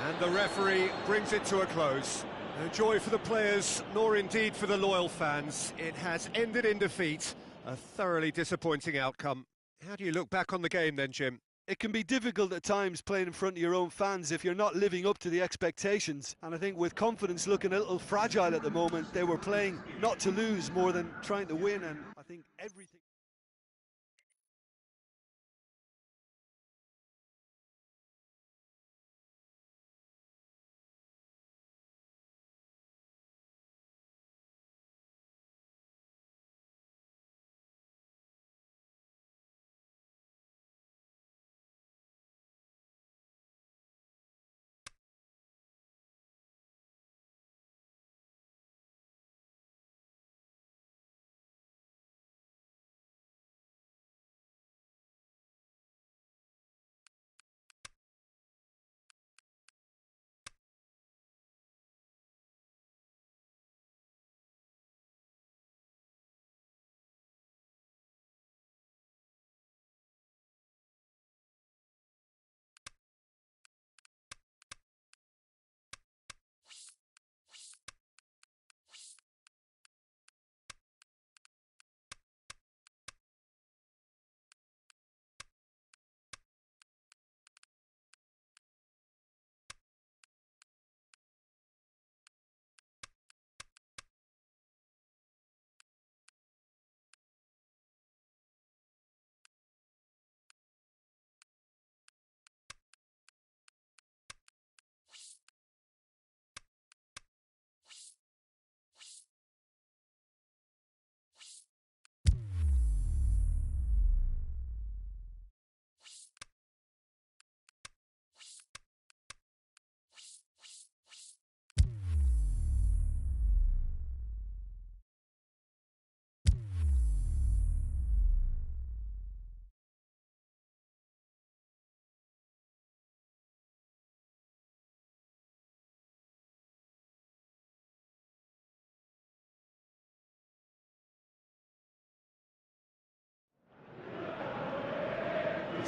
And the referee brings it to a close. No joy for the players, nor indeed for the loyal fans. It has ended in defeat. A thoroughly disappointing outcome. How do you look back on the game then, Jim? It can be difficult at times playing in front of your own fans if you're not living up to the expectations. And I think with confidence looking a little fragile at the moment, they were playing not to lose more than trying to win, and I think everything...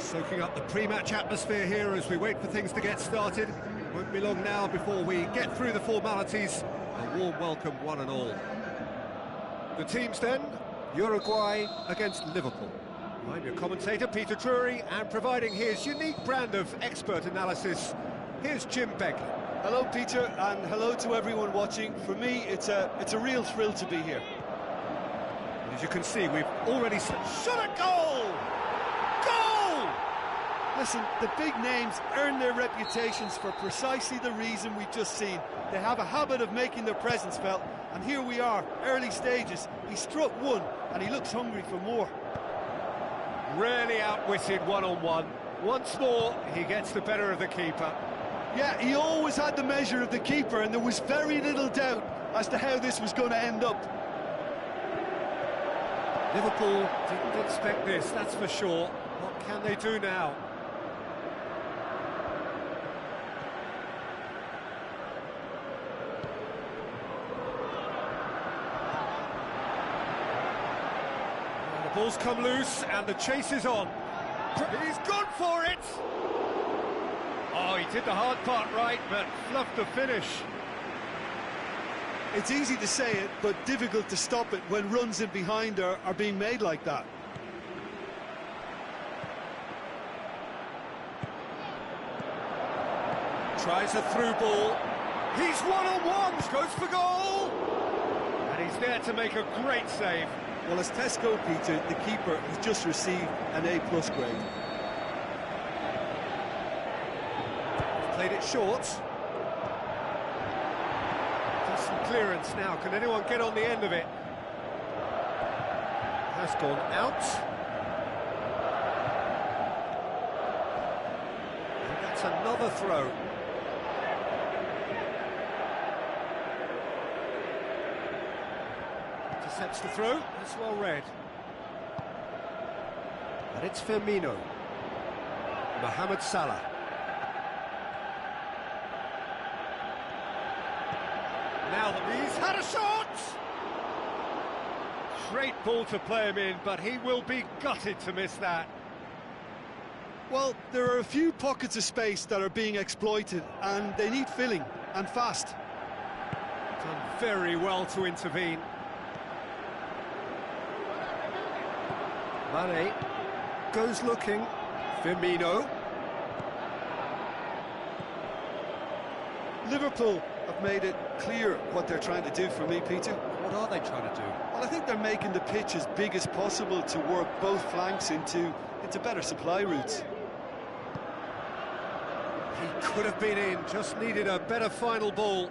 Soaking up the pre-match atmosphere here as we wait for things to get started. Won't be long now before we get through the formalities. A warm welcome, one and all. The teams then, Uruguay against Liverpool. I'm your commentator, Peter Drury, and providing his unique brand of expert analysis, here's Jim Begley. Hello, Peter, and hello to everyone watching. For me, it's a real thrill to be here. As you can see, we've already shot a goal! Goal! Listen, the big names earn their reputations for precisely the reason we've just seen. They have a habit of making their presence felt, and here we are, early stages. He struck one, and he looks hungry for more. Really outwitted one-on-one. Once more, he gets the better of the keeper. Yeah, he always had the measure of the keeper, and there was very little doubt as to how this was going to end up. Liverpool didn't expect this, that's for sure. What can they do now? The ball's come loose and the chase is on. He's gone for it! Oh, he did the hard part right, but fluffed the finish. It's easy to say it, but difficult to stop it when runs in behind are being made like that. Tries a through ball. He's one-on-one, goes for goal! And he's there to make a great save. Well, as Tesco, Peter, the keeper has just received an A+ grade. Played it short. Some clearance now. Can anyone get on the end of it? Has gone out. And that's another throw. Intercepts the throw. It's well read. And it's Firmino. Mohamed Salah. Now that he's had a shot! Great ball to play him in, but he will be gutted to miss that. Well, there are a few pockets of space that are being exploited, and they need filling, and fast. Done very well to intervene. Mane goes looking. Firmino. Liverpool have made it clear what they're trying to do for me, Peter. What are they trying to do? Well, I think they're making the pitch as big as possible to work both flanks into better supply routes. He could have been in, just needed a better final ball.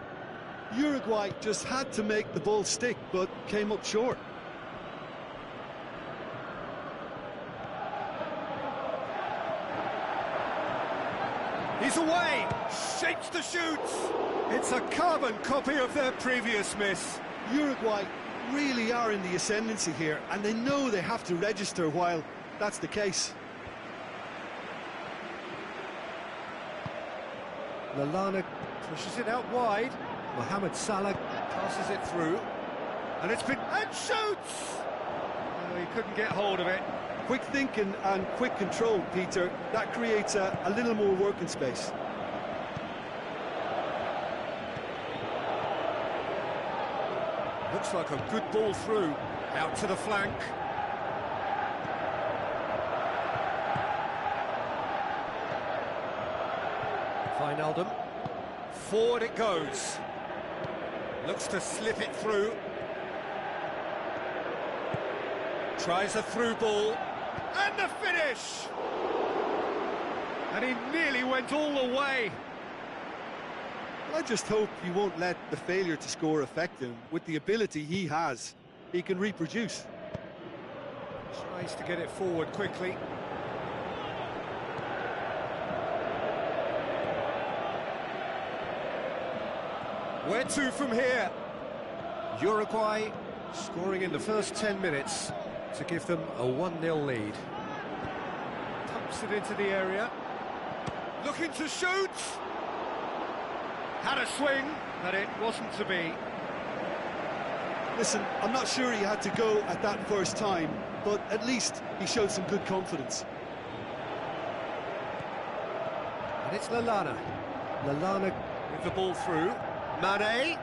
Uruguay just had to make the ball stick, but came up short. He's away, shapes to shoot. It's a carbon copy of their previous miss. Uruguay really are in the ascendancy here, and they know they have to register while that's the case. Lallana pushes it out wide. Mohamed Salah passes it through. And it's been... and shoots! Oh, he couldn't get hold of it. Quick thinking and quick control, Peter. That creates a little more working space. Looks like a good ball through. Out to the flank. Wijnaldum. Forward it goes. Looks to slip it through. Tries a through ball. And the finish! And he nearly went all the way. I just hope he won't let the failure to score affect him. With the ability he has, he can reproduce. Tries to get it forward quickly. Where to from here? Uruguay scoring in the first 10 minutes to give them a 1-0 lead. Pumps it into the area. Looking to shoot! Had a swing, but it wasn't to be. Listen, I'm not sure he had to go at that first time, but at least he showed some good confidence. And it's Lallana. Lallana with the ball through. Mane.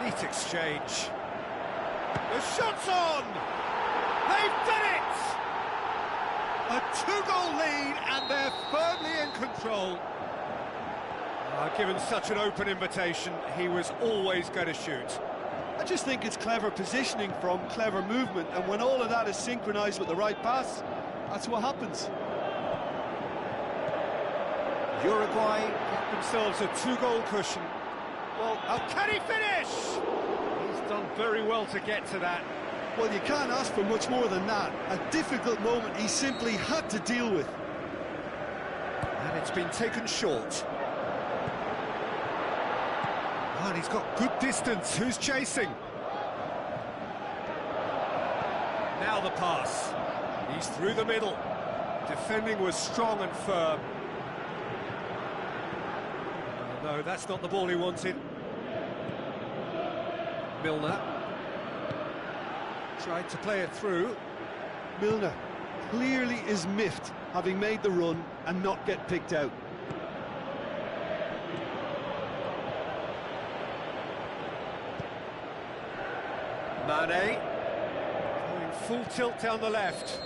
Neat exchange. The shot's on! They've done it! A two-goal lead, and they're firmly in control. Given such an open invitation, he was always going to shoot. I just think it's clever positioning from clever movement, and when all of that is synchronised with the right pass, that's what happens. Uruguay get themselves a two-goal cushion. Well, how can he finish? He's done very well to get to that. Well, you can't ask for much more than that. A difficult moment he simply had to deal with. And it's been taken short. And he's got good distance. Who's chasing? Now the pass. He's through the middle. Defending was strong and firm. No, that's not the ball he wanted. Milner tried to play it through. Milner clearly is miffed, having made the run and not get picked out. Mane going full tilt down the left.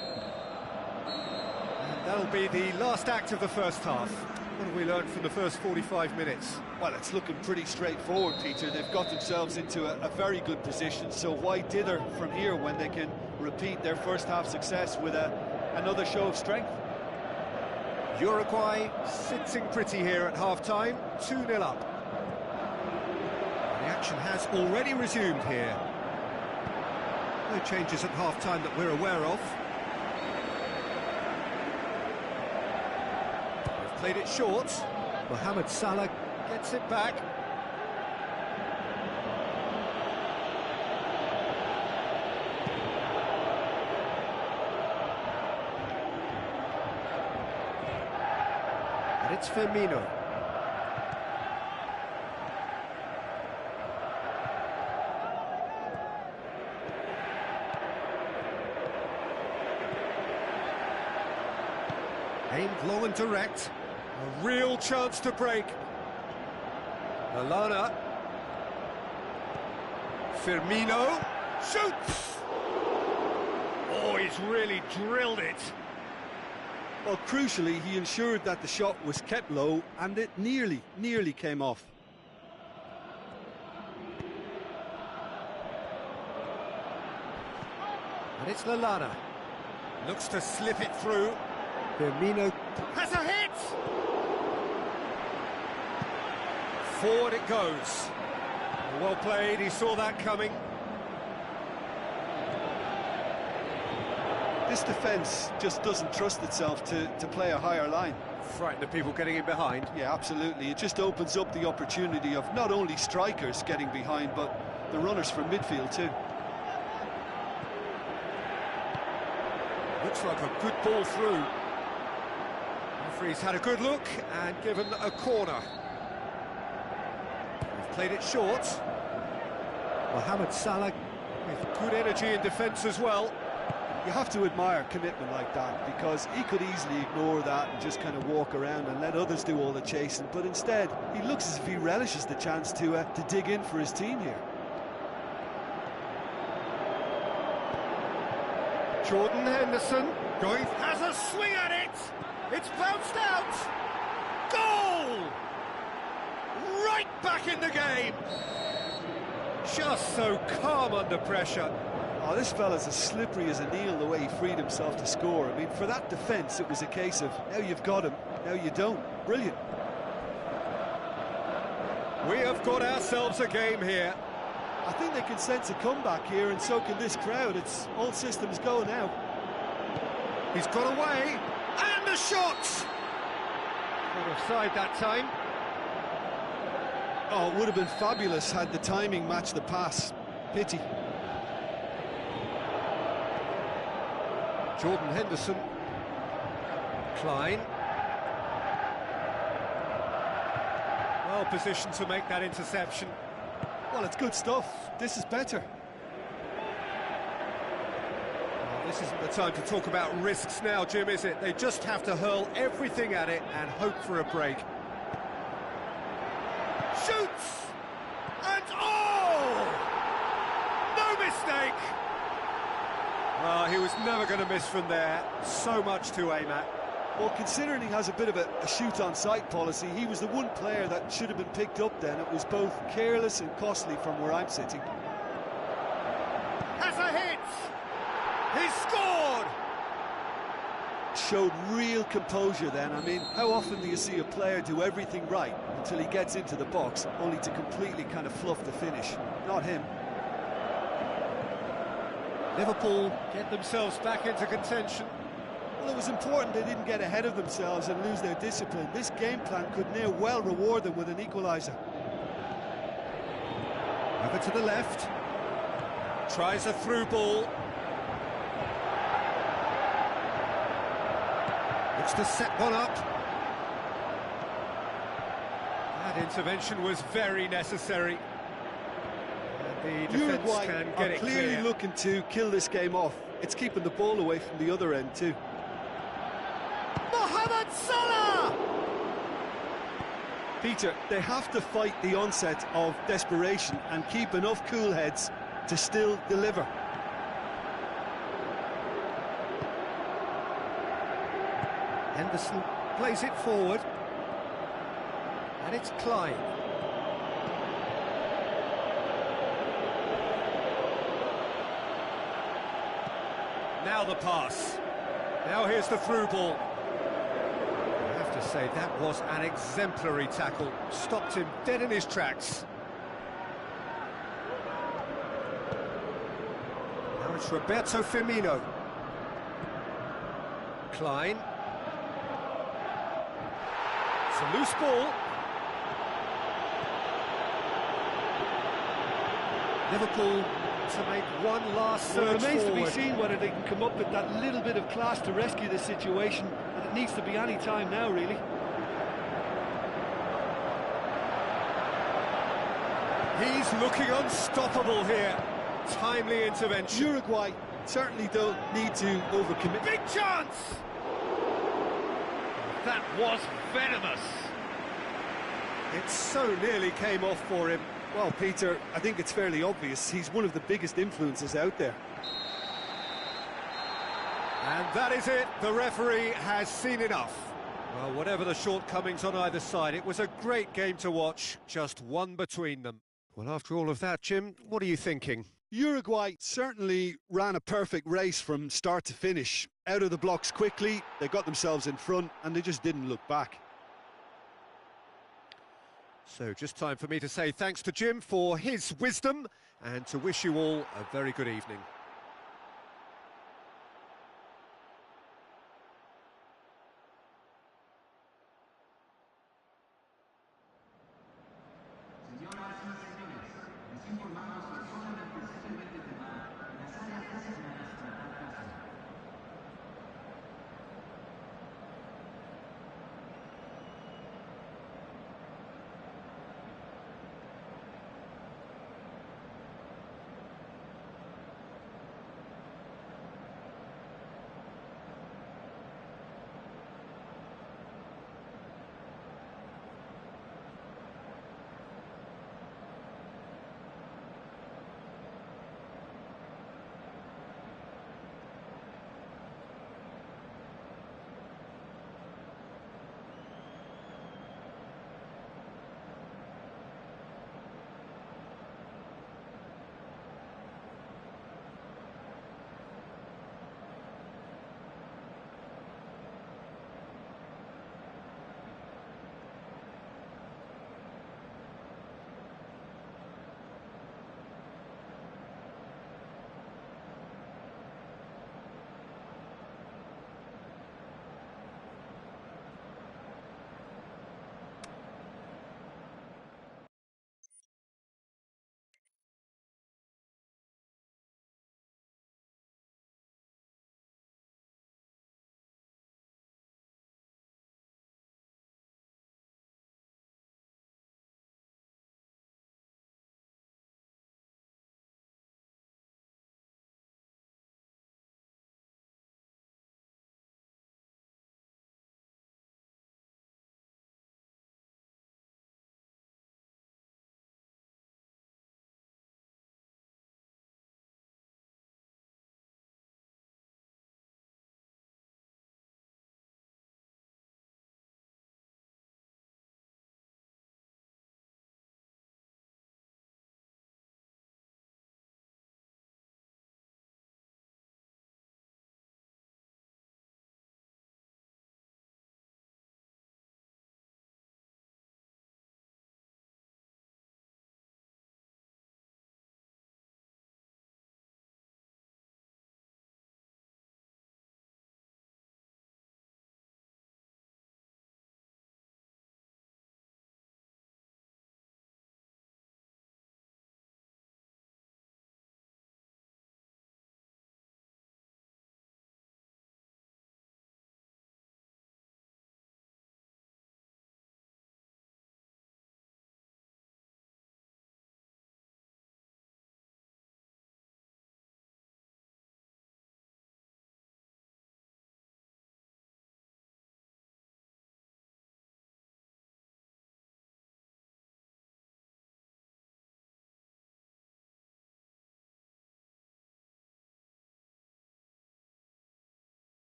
And that'll be the last act of the first half. What have we learned from the first 45 minutes? Well, it's looking pretty straightforward, Peter. They've got themselves into a very good position, so why dither from here when they can repeat their first half success with another show of strength? Uruguay sitting pretty here at half-time, 2-0 up. The action has already resumed here. No changes at half-time that we're aware of. They've played it short. Mohamed Salah gets it back. And it's Firmino. Aimed long and direct. A real chance to break. Lallana. Firmino. Shoots! Oh, he's really drilled it. Well, crucially, he ensured that the shot was kept low and it nearly came off. And it's Lallana. Looks to slip it through. Firmino has a hit! Forward it goes. Well played, he saw that coming. This defence just doesn't trust itself to play a higher line. Frighten the people getting in behind. Yeah, absolutely. It just opens up the opportunity of not only strikers getting behind, but the runners from midfield too. Looks like a good ball through. Referee's had a good look and given a corner. They've played it short. Mohamed Salah with good energy in defence as well. You have to admire commitment like that, because he could easily ignore that and just kind of walk around and let others do all the chasing, but instead he looks as if he relishes the chance to dig in for his team here. Jordan Henderson going, has a swing at it. It's bounced out. Goal! Right back in the game. Just so calm under pressure. Oh, this fella's as slippery as a eel, the way he freed himself to score. I mean, for that defence, it was a case of, now you've got him, now you don't. Brilliant. We have got ourselves a game here. I think they can sense a comeback here, and so can this crowd. It's all systems go now. He's got away, and the shot! Not offside that time. Oh, it would have been fabulous had the timing matched the pass. Pity. Jordan Henderson. Klein. well positioned to make that interception. Well, it's good stuff. This is better. Well, this isn't the time to talk about risks now, Jim, is it? They just have to hurl everything at it and hope for a break. Shoots! And oh! No mistake! Well, he was never going to miss from there. So much to aim at. Well, considering he has a bit of a shoot-on-sight policy, he was the one player that should have been picked up then. It was both careless and costly from where I'm sitting. Has a hit! He's scored! Showed real composure then. I mean, how often do you see a player do everything right until he gets into the box, only to completely kind of fluff the finish? Not him. Liverpool get themselves back into contention. Well, it was important they didn't get ahead of themselves and lose their discipline. This game plan could near well reward them with an equaliser. Over to the left. Tries a through ball. Looks to set one up. That intervention was very necessary. And the defence Uruguay can are get it clearly clear. looking to kill this game off. It's keeping the ball away from the other end too. Mohamed Salah! Peter, they have to fight the onset of desperation and keep enough cool heads to still deliver. Henderson plays it forward. And it's Klein. Now the pass. Now here's the through ball. I have to say, that was an exemplary tackle. Stopped him dead in his tracks. Now it's Roberto Firmino. Klein. It's a loose ball. Liverpool to make one last surge Well, it remains to be forward. seen whether they can come up with that little bit of class to rescue this situation, and it needs to be any time now, really. He's looking unstoppable here. Timely intervention. Uruguay certainly don't need to overcommit. Big chance! That was venomous. It so nearly came off for him. Well, Peter, I think it's fairly obvious he's one of the biggest influences out there. And that is it. The referee has seen enough. Well, whatever the shortcomings on either side, it was a great game to watch. Just one between them. Well, after all of that, Jim, what are you thinking? Uruguay certainly ran a perfect race from start to finish. Out of the blocks quickly, they got themselves in front, and they just didn't look back. So just time for me to say thanks to Jim for his wisdom and to wish you all a very good evening.